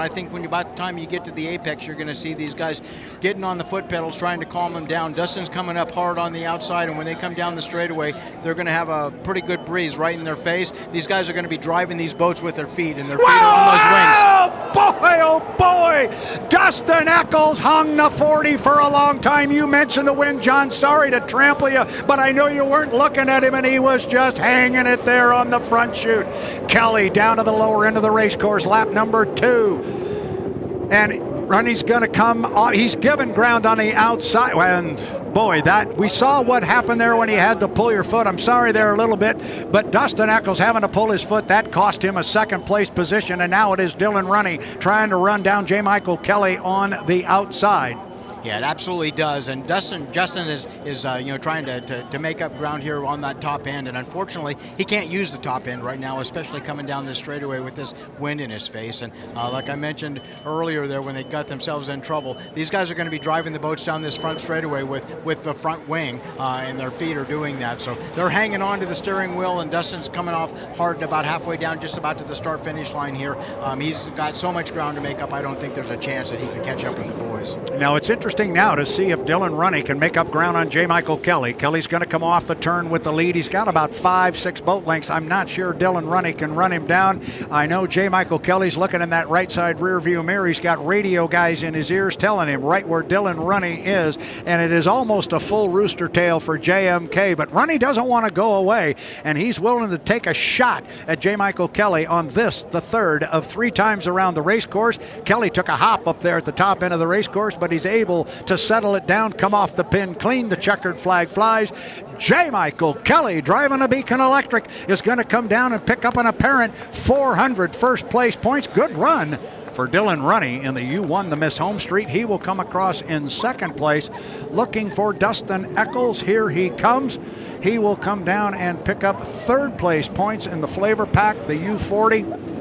S2: by the time you get to the apex, you're going to see these guys getting on the foot pedals, trying to calm them down. Dustin's coming up hard on the outside, and when they come down the straightaway, they're going to have a pretty good breeze right in their face. These guys are going to be driving these boats with their feet, and their feet are on those wings.
S1: Boy, oh boy! Dustin Eccles hung the 40 for a long time. You mentioned the wind, John. Sorry to trample you, but I know you weren't looking at him, and he was just hanging it there on the front chute. Kelly down to the lower end of the race course, lap number 2. And Runny's going to come on. He's given ground on the outside. And boy, that we saw what happened there when he had to pull your foot. I'm sorry there a little bit, but Dustin Eccles having to pull his foot, that cost him a second place position. And now it is Dylan Runny trying to run down J. Michael Kelly on the outside.
S2: Yeah, it absolutely does. And Justin is trying to make up ground here on that top end, and unfortunately he can't use the top end right now, especially coming down this straightaway with this wind in his face. And like I mentioned earlier there, when they got themselves in trouble, these guys are going to be driving the boats down this front straightaway with the front wing, and their feet are doing that. So they're hanging on to the steering wheel, and Dustin's coming off hard about halfway down, just about to the start-finish line here. He's got so much ground to make up, I don't think there's a chance that he can catch up with the boys.
S1: Now it's interesting now to see if Dylan Runny can make up ground on J. Michael Kelly. Kelly's going to come off the turn with the lead. He's got about 5-6 boat lengths. I'm not sure Dylan Runny can run him down. I know J. Michael Kelly's looking in that right side rear view mirror. He's got radio guys in his ears telling him right where Dylan Runny is, and it is almost a full rooster tail for JMK, but Runny doesn't want to go away, and he's willing to take a shot at J. Michael Kelly on this, the third of 3 times around the race course. Kelly took a hop up there at the top end of the race course, but he's able to settle it down, come off the pin clean. The checkered flag flies. J. Michael Kelly, driving a Beacon Electric, is going to come down and pick up an apparent 400 first place points. Good run for Dylan Runny in the U1, the Miss HomeStreet. He will come across in second place, looking for Dustin Eccles. Here he comes. He will come down and pick up third place points in the Flavor Pack, the U40.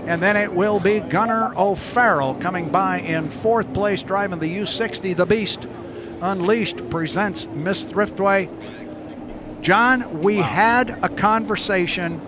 S1: And then it will be Gunnar O'Farrell coming by in fourth place, driving the U60. The Beast Unleashed presents Miss Thriftway. John, we had a conversation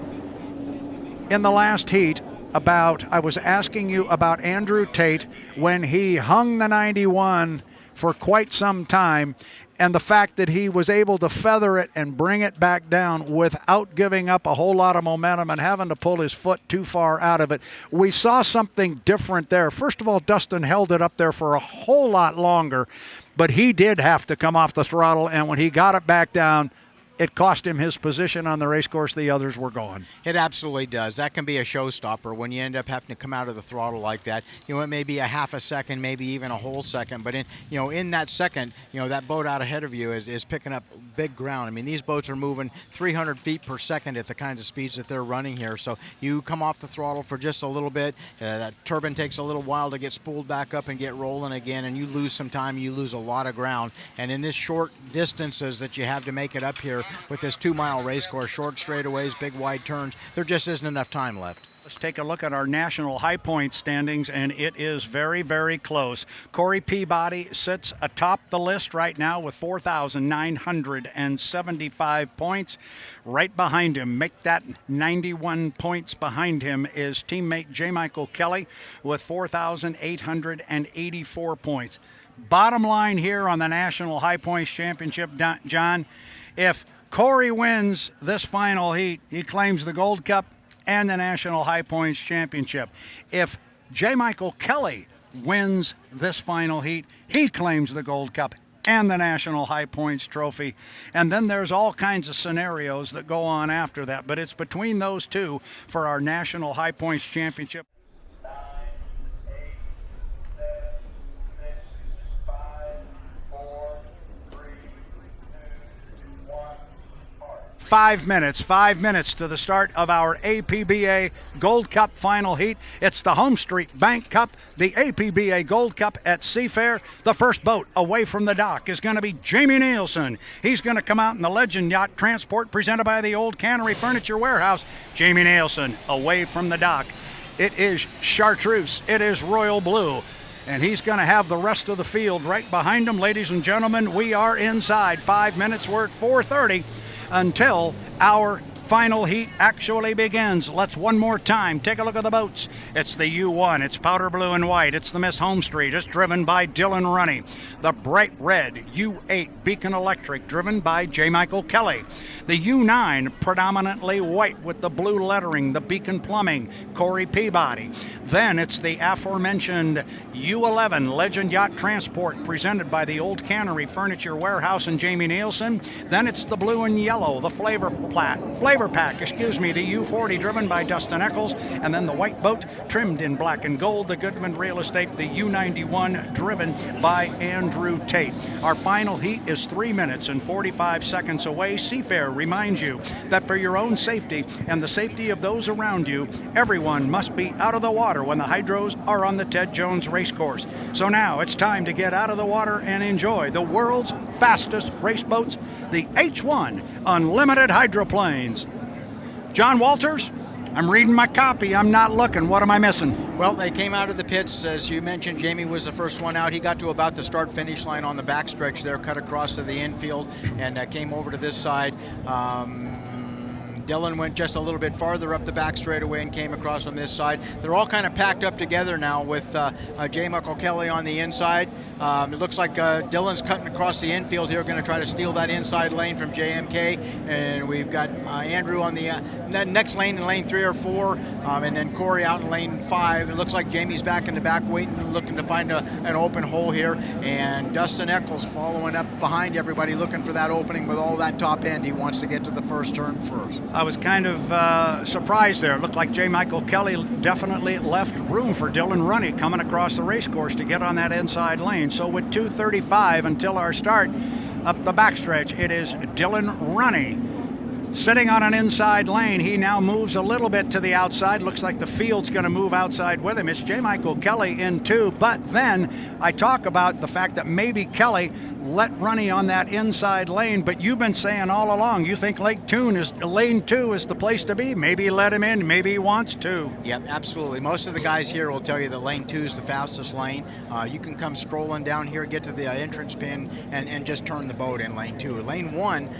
S1: in the last heat I was asking you about Andrew Tate when he hung the 91 for quite some time, and the fact that he was able to feather it and bring it back down without giving up a whole lot of momentum and having to pull his foot too far out of it. We saw something different there. First of all, Dustin held it up there for a whole lot longer, but he did have to come off the throttle, and when he got it back down, it cost him his position on the race course. The others were gone.
S2: It absolutely does. That can be a showstopper when you end up having to come out of the throttle like that. It may be a half a second, maybe even a whole second, but in that second, that boat out ahead of you is picking up big ground. I mean, these boats are moving 300 feet per second at the kind of speeds that they're running here. So you come off the throttle for just a little bit. That turbine takes a little while to get spooled back up and get rolling again, and you lose some time. You lose a lot of ground. And in this short distances that you have to make it up here, with this 2-mile race course, short straightaways, big wide turns, there just isn't enough time left.
S1: Let's take a look at our national high point standings, and it is very, very close. Corey Peabody sits atop the list right now with 4,975 points. Right behind him, make that 91 points behind him, is teammate J. Michael Kelly with 4,884 points. Bottom line here on the National High Points Championship, John, if Corey wins this final heat, he claims the Gold Cup and the National High Points Championship. If J. Michael Kelly wins this final heat, he claims the Gold Cup and the National High Points Trophy. And then there's all kinds of scenarios that go on after that, but it's between those two for our National High Points Championship. 5 minutes to the start of our APBA Gold Cup final heat. It's the HomeStreet Bank Cup, the APBA Gold Cup at Seafair. The first boat away from the dock is going to be Jamie Nielsen. He's going to come out in the Legend Yacht Transport presented by the Old Cannery Furniture Warehouse. Jamie Nielsen away from the dock. It is Chartreuse. It is Royal Blue. And he's going to have the rest of the field right behind him. Ladies and gentlemen, we are inside. 5 minutes. We're at 4:30 until our final heat actually begins. Let's one more time take a look at the boats. It's the U1. It's powder blue and white. It's the Miss HomeStreet. It's driven by Dylan Runney. The bright red U8 Beacon Electric, driven by J. Michael Kelly. The U9, predominantly white with the blue lettering, the Beacon Plumbing, Corey Peabody. Then it's the aforementioned U11 Legend Yacht Transport, presented by the Old Cannery Furniture Warehouse and Jamie Nielsen. Then it's the blue and yellow, the Flavor Pack, the U40, driven by Dustin Eccles. And then the white boat, trimmed in black and gold, the Goodman Real Estate, the U91, driven by Andrew Tate. Our final heat is 3 minutes and 45 seconds away. Seafair reminds you that for your own safety and the safety of those around you, everyone must be out of the water when the hydros are on the Ted Jones race course. So now it's time to get out of the water and enjoy the world's fastest race boats, the H1 Unlimited Hydroplanes. John Walters, I'm reading my copy. I'm not looking. What am I missing?
S2: Well, they came out of the pits. As you mentioned, Jamie was the first one out. He got to about the start-finish line on the backstretch there, cut across to the infield, and came over to this side. Dylan went just a little bit farther up the back straightaway and came across on this side. They're all kind of packed up together now with J. Michael Kelly on the inside. It looks like Dylan's cutting across the infield here, going to try to steal that inside lane from JMK. And we've got Andrew on the next lane in lane 3 or 4, and then Corey out in lane 5. It looks like Jamie's back in the back waiting, looking to find an open hole here. And Dustin Eccles following up behind everybody, looking for that opening with all that top end. He wants to get to the first turn first.
S1: I was kind of surprised there. It looked like J. Michael Kelly definitely left room for Dylan Runney coming across the race course to get on that inside lane. So with 2:35 until our start up the backstretch, it is Dylan Runney sitting on an inside lane. He now moves a little bit to the outside. Looks like the field's going to move outside with him. It's J. Michael Kelly in 2. But then I talk about the fact that maybe Kelly let Runney on that inside lane. But you've been saying all along, you think lane 2 is the place to be. Maybe let him in. Maybe he wants to.
S2: Yep, absolutely. Most of the guys here will tell you that lane 2 is the fastest lane. You can come strolling down here, get to the entrance pin, and just turn the boat in lane 2. Lane 1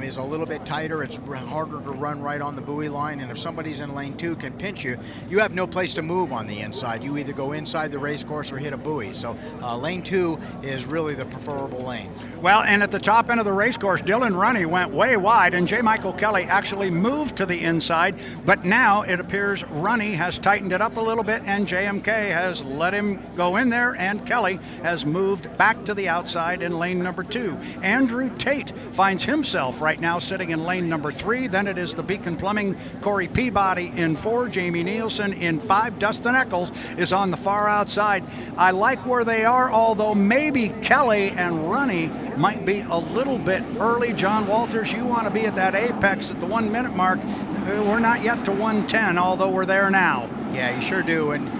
S2: is a little bit tighter. It's it's harder to run right on the buoy line, and if somebody's in lane 2 can pinch you, you have no place to move on the inside. You either go inside the race course or hit a buoy. So lane 2 is really the preferable lane.
S1: Well, and at the top end of the race course, Dylan Runny went way wide, and J. Michael Kelly actually moved to the inside, but now it appears Runny has tightened it up a little bit, and JMK has let him go in there, and Kelly has moved back to the outside in lane number 2. Andrew Tate finds himself right now sitting in lane number 3. Then it is the Beacon Plumbing Corey Peabody in 4, Jamie Nielsen in 5. Dustin Eccles is on the far outside. I like where they are, although maybe Kelly and Runny might be a little bit early. John Walters, you want to be at that apex at the 1 minute mark. We're not yet to 1:10, although we're there now.
S2: Yeah, you sure do, and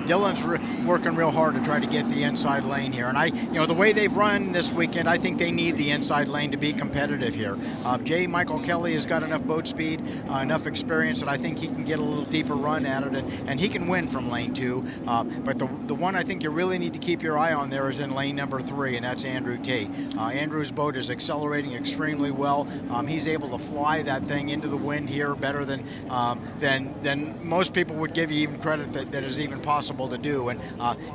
S2: Dylan's working real hard to try to get the inside lane here. And the way they've run this weekend, I think they need the inside lane to be competitive here. J. Michael Kelly has got enough boat speed, enough experience that I think he can get a little deeper run at it, and he can win from lane 2. But the one I think you really need to keep your eye on there is in lane number 3, and that's Andrew Tate. Andrew's boat is accelerating extremely well. He's able to fly that thing into the wind here better than most people would give you even credit that is even possible to do. And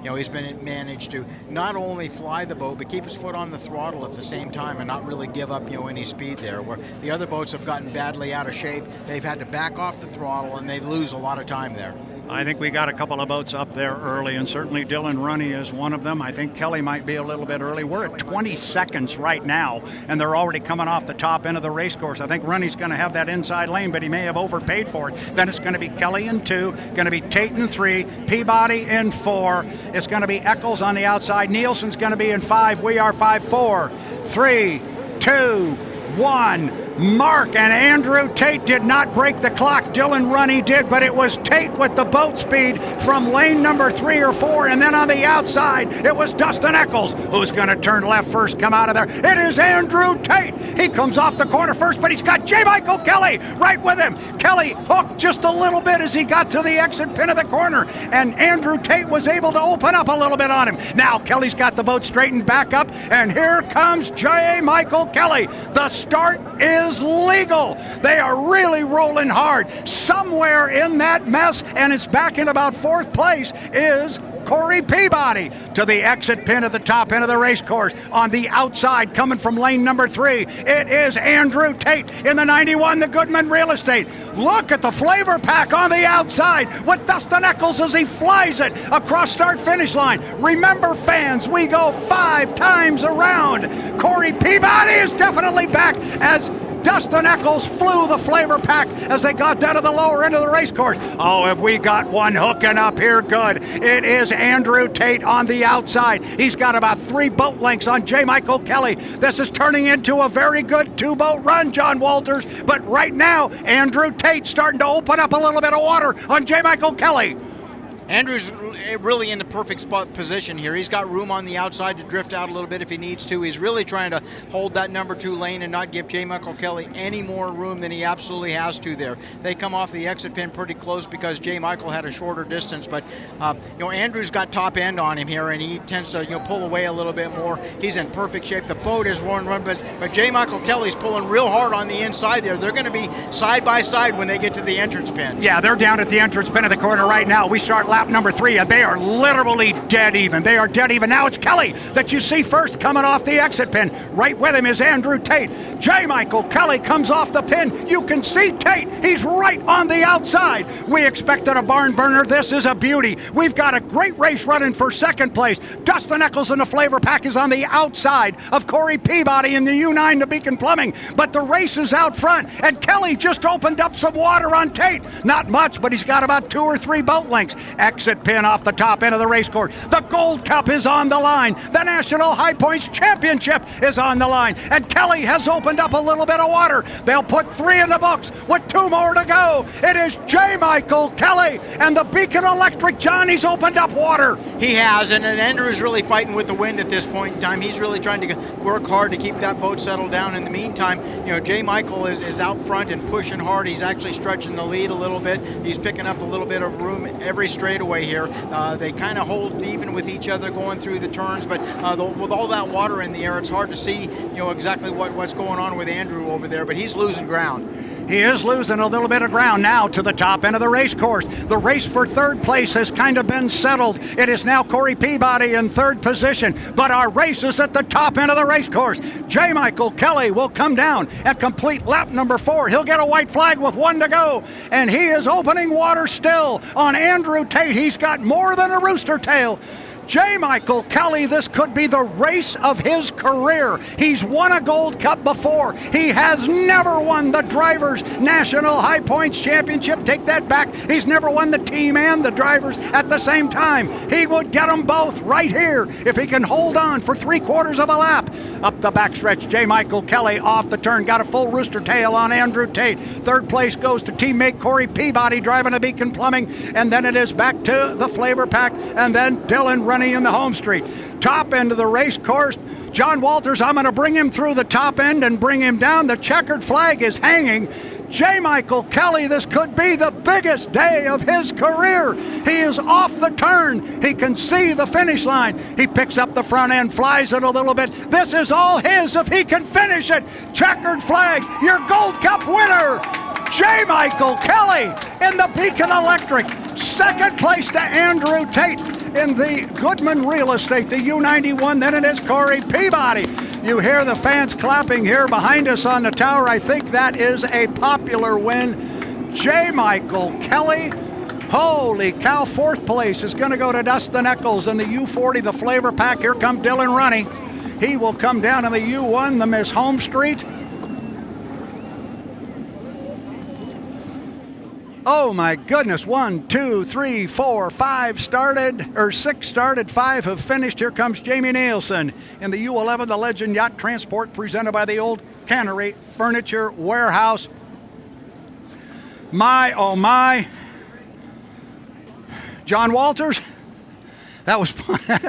S2: he's managed to not only fly the boat but keep his foot on the throttle at the same time and not really give up any speed there. Where the other boats have gotten badly out of shape, they've had to back off the throttle and they lose a lot of time there.
S1: I think we got a couple of boats up there early, and certainly Dylan Runny is one of them. I think Kelly might be a little bit early. We're at 20 seconds right now, and they're already coming off the top end of the race course. I think Runny's going to have that inside lane, but he may have overpaid for it. Then it's going to be Kelly in 2, going to be Tate in 3, Peabody in 4. It's going to be Eccles on the outside. Nielsen's going to be in 5. We are 5, 4, 3, 2, 1. Mark and Andrew Tate did not break the clock. Dylan Runny did, but it was Tate with the boat speed from lane number 3 or 4, and then on the outside it was Dustin Eccles who's going to turn left first, come out of there. It is Andrew Tate. He comes off the corner first, but he's got J. Michael Kelly right with him. Kelly hooked just a little bit as he got to the exit pin of the corner, and Andrew Tate was able to open up a little bit on him. Now Kelly's got the boat straightened back up, and here comes J. Michael Kelly. The start is legal. They are really rolling hard. Somewhere in that mess, and it's back in about 4th place, is Corey Peabody to the exit pin at the top end of the race course. On the outside, coming from lane number 3, it is Andrew Tate in the 91, the Goodman Real Estate. Look at the flavor pack on the outside with Dustin Eccles as he flies it across start-finish line. Remember, fans, we go 5 times around. Corey Peabody is definitely back as Dustin Eccles flew the flavor pack as they got down to the lower end of the race course. Oh, have we got one hooking up here good. It is Andrew Tate on the outside. He's got about 3 boat lengths on J. Michael Kelly. This is turning into a very good 2-boat run, John Walters. But right now, Andrew Tate starting to open up a little bit of water on J. Michael Kelly.
S2: Andrew's really in the perfect spot position here. He's got room on the outside to drift out a little bit if he needs to. He's really trying to hold that number 2 lane and not give J. Michael Kelly any more room than he absolutely has to there. They come off the exit pin pretty close because J. Michael had a shorter distance, but Andrew's got top end on him here, and he tends to pull away a little bit more. He's in perfect shape. The boat is one run, but J. Michael Kelly's pulling real hard on the inside there. They're going to be side by side when they get to the entrance pin.
S1: Yeah, they're down at the entrance pin of the corner right now. We start lap number 3, and they are literally dead even. They are dead even. Now it's Kelly that you see first coming off the exit pin. Right with him is Andrew Tate. J. Michael Kelly comes off the pin. You can see Tate. He's right on the outside. We expected a barn burner. This is a beauty. We've got a great race running for 2nd place. Dustin Eccles in the flavor pack is on the outside of Corey Peabody in the U9 to Beacon Plumbing. But the race is out front, and Kelly just opened up some water on Tate. Not much, but he's got about 2 or 3 boat lengths. Exit pin off the top end of the race course. The Gold Cup is on the line. The National High Points Championship is on the line. And Kelly has opened up a little bit of water. They'll put 3 in the books with 2 more to go. It is J. Michael Kelly and the Beacon Electric Johnny's opened up water.
S2: He has, and Andrew's really fighting with the wind at this point in time. He's really trying to work hard to keep that boat settled down. In the meantime, J. Michael is out front and pushing hard. He's actually stretching the lead a little bit. He's picking up a little bit of room every straight straightaway here. They kind of hold even with each other going through the turns, but with all that water in the air, it's hard to see, exactly what's going on with Andrew over there, but he's losing ground.
S1: He is losing a little bit of ground now to the top end of the race course. The race for third place has kind of been settled. It is now Corey Peabody in third position, but our race is at the top end of the race course. J. Michael Kelly will come down and complete lap number 4. He'll get a white flag with 1 to go, and he is opening water still on Andrew Tate. He's got more than a rooster tail. J. Michael Kelly, this could be the race of his career. He's won a Gold Cup before. He has never won the Drivers' National High Points Championship. Take that back. He's never won the team and the drivers at the same time. He would get them both right here if he can hold on for 3/4 of a lap. Up the backstretch, J. Michael Kelly off the turn, got a full rooster tail on Andrew Tate. Third place goes to teammate Corey Peabody driving a Beacon Plumbing, and then it is back to the Flavor Pack, and then Dylan running in the HomeStreet. Top end of the race course, John Walters, I'm going to bring him through the top end and bring him down. The checkered flag is hanging. J. Michael Kelly, this could be the biggest day of his career. He is off the turn. He can see the finish line. He picks up the front end, flies it a little bit. This is all his if he can finish it. Checkered flag, your Gold Cup winner, J. Michael Kelly in the Beacon Electric. Second place to Andrew Tate in the Goodman Real Estate, the U91. Then it is Corey Peabody. You hear the fans clapping here behind us on the tower. I think that is a popular win. J. Michael Kelly, holy cow, fourth place is going to go to Dustin Eccles in the U40, the Flavor Pack. Here comes Dylan Runny. He will come down in the U1, the Miss HomeStreet. Oh my goodness, 1, 2, 3, 4, 5 started, or 6 started, 5 have finished. Here comes Jamie Nielsen in the U11, the Legend Yacht Transport, presented by the Old Cannery Furniture Warehouse. My, oh my. John Walters, that was fun.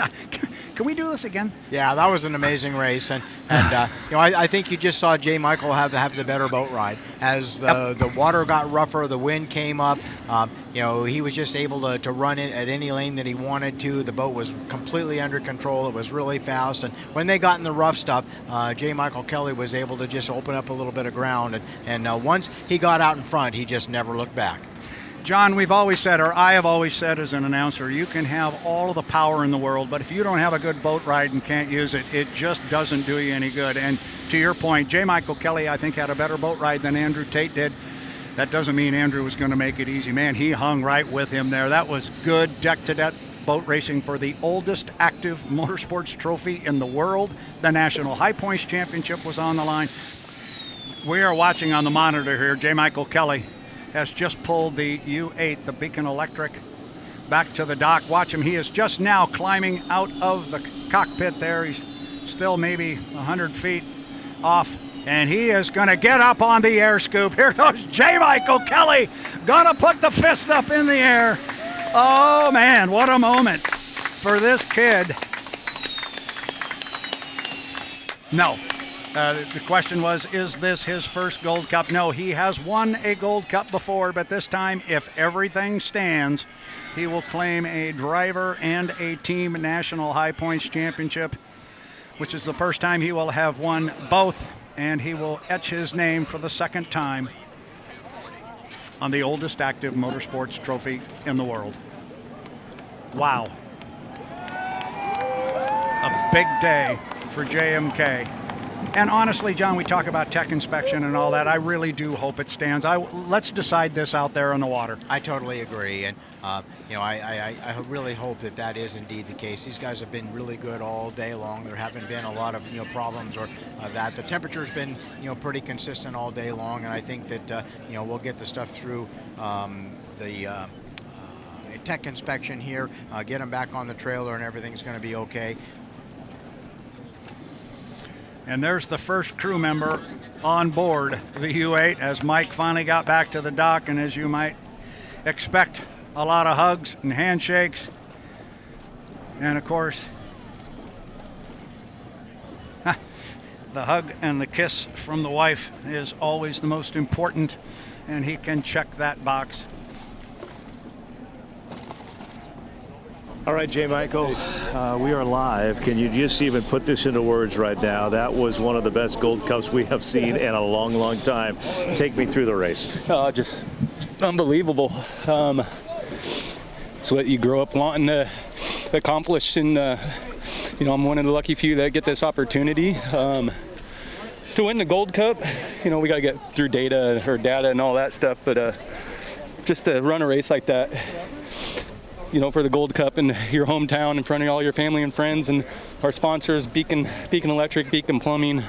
S1: Can we do this again?
S2: Yeah, that was an amazing race, and I think you just saw J. Michael have the better boat ride. As the water got rougher, the wind came up. He was just able to run it at any lane that he wanted to. The boat was completely under control. It was really fast, and when they got in the rough stuff, J. Michael Kelly was able to just open up a little bit of ground, and once he got out in front, he just never looked back.
S1: John, we've always said, or I have always said as an announcer, you can have all of the power in the world, but if you don't have a good boat ride and can't use it, it just doesn't do you any good. And to your point, J. Michael Kelly, I think, had a better boat ride than Andrew Tate did. That doesn't mean Andrew was going to make it easy. Man, he hung right with him there. That was good deck-to-deck boat racing for the oldest active motorsports trophy in the world. The National High Points Championship was on the line. We are watching on the monitor here, J. Michael Kelly has just pulled the U8, the Beacon Electric, back to the dock. Watch him. He is just now climbing out of the cockpit there. He's still maybe 100 feet off, and he is going to get up on the air scoop. Here goes J. Michael Kelly, going to put the fist up in the air. Oh, man, what a moment for this kid. No. The question was, is this his first Gold Cup? No, he has won a Gold Cup before, but this time, if everything stands, he will claim a driver and a team National High Points Championship, which is the first time he will have won both, and he will etch his name for the second time on the oldest active motorsports trophy in the world. Wow. A big day for JMK. And honestly, John, we talk about tech inspection and all that. I really do hope it stands. Let's decide this out there on the water.
S2: I totally agree, and I really hope that is indeed the case. These guys have been really good all day long. There haven't been a lot of problems or that. The temperature's been pretty consistent all day long, and I think that we'll get the stuff through the tech inspection here, get them back on the trailer, and everything's going to be okay.
S1: And there's the first crew member on board the U8 as Mike finally got back to the dock, and as you might expect, a lot of hugs and handshakes. And of course, the hug and the kiss from the wife is always the most important, and he can check that box.
S3: All right, J. Michael, we are live. Can you just even put this into words right now? That was one of the best Gold Cups we have seen in a long, long time. Take me through the race.
S4: Just unbelievable. It's what you grow up wanting to accomplish, and I'm one of the lucky few that get this opportunity. To win the Gold Cup, we got to get through data and all that stuff, but just to run a race like that, for the Gold Cup in your hometown in front of all your family and friends and our sponsors, Beacon Electric, Beacon Plumbing.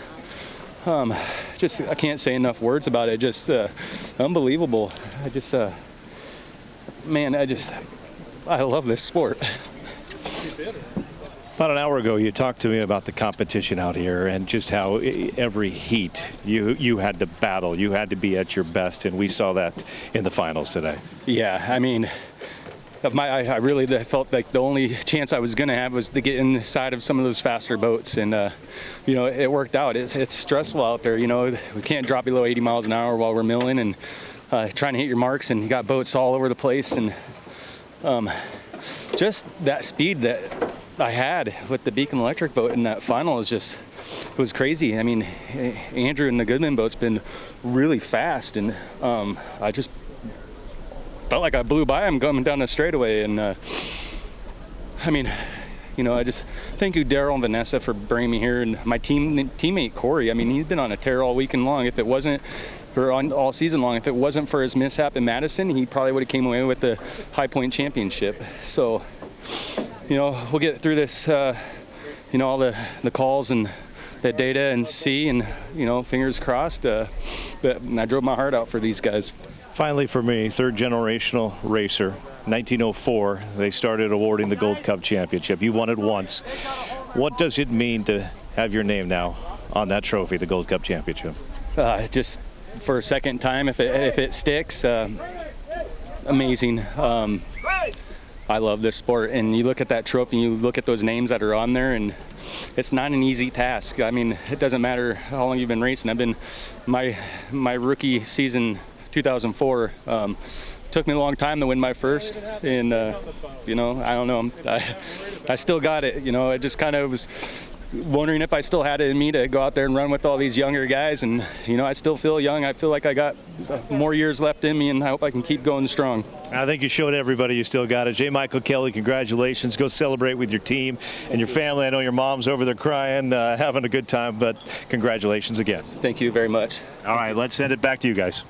S4: I can't say enough words about it. Just unbelievable. I love this sport.
S3: About an hour ago, you talked to me about the competition out here and just how every heat you had to battle. You had to be at your best, and we saw that in the finals today.
S4: Yeah, I really felt like the only chance I was going to have was to get inside of some of those faster boats, and it worked out. It's stressful out there. We can't drop below 80 miles an hour while we're milling and trying to hit your marks, and you got boats all over the place, and just that speed that I had with the Beacon Electric boat in that final it was crazy. Andrew in the Goodman boat's been really fast, and I just felt like I blew by him coming down the straightaway, and I just thank you, Daryl and Vanessa, for bringing me here, and my teammate Corey. He's been on a tear all weekend long. If it wasn't for all season long, if it wasn't for his mishap in Madison, he probably would have came away with the High Point Championship. So, we'll get through this, all the calls and the data and see, and fingers crossed. But I drove my heart out for these guys.
S3: Finally, for me, third generational racer, 1904, they started awarding the Gold Cup Championship. You won it once. What does it mean to have your name now on that trophy, the Gold Cup Championship?
S4: Just for a second time, if it sticks, amazing. I love this sport, and you look at that trophy, and you look at those names that are on there, and it's not an easy task. It doesn't matter how long you've been racing. I've been my rookie season, 2004. Took me a long time to win my first, and I don't know. I still got it. I just kind of was wondering if I still had it in me to go out there and run with all these younger guys, and I still feel young. I feel like I got more years left in me, and I hope I can keep going strong.
S3: I think you showed everybody you still got it. J. Michael Kelly, congratulations. Go celebrate with your team and your family. I know your mom's over there crying, having a good time, but congratulations again.
S4: Thank you very much.
S3: All right, let's send it back to you guys.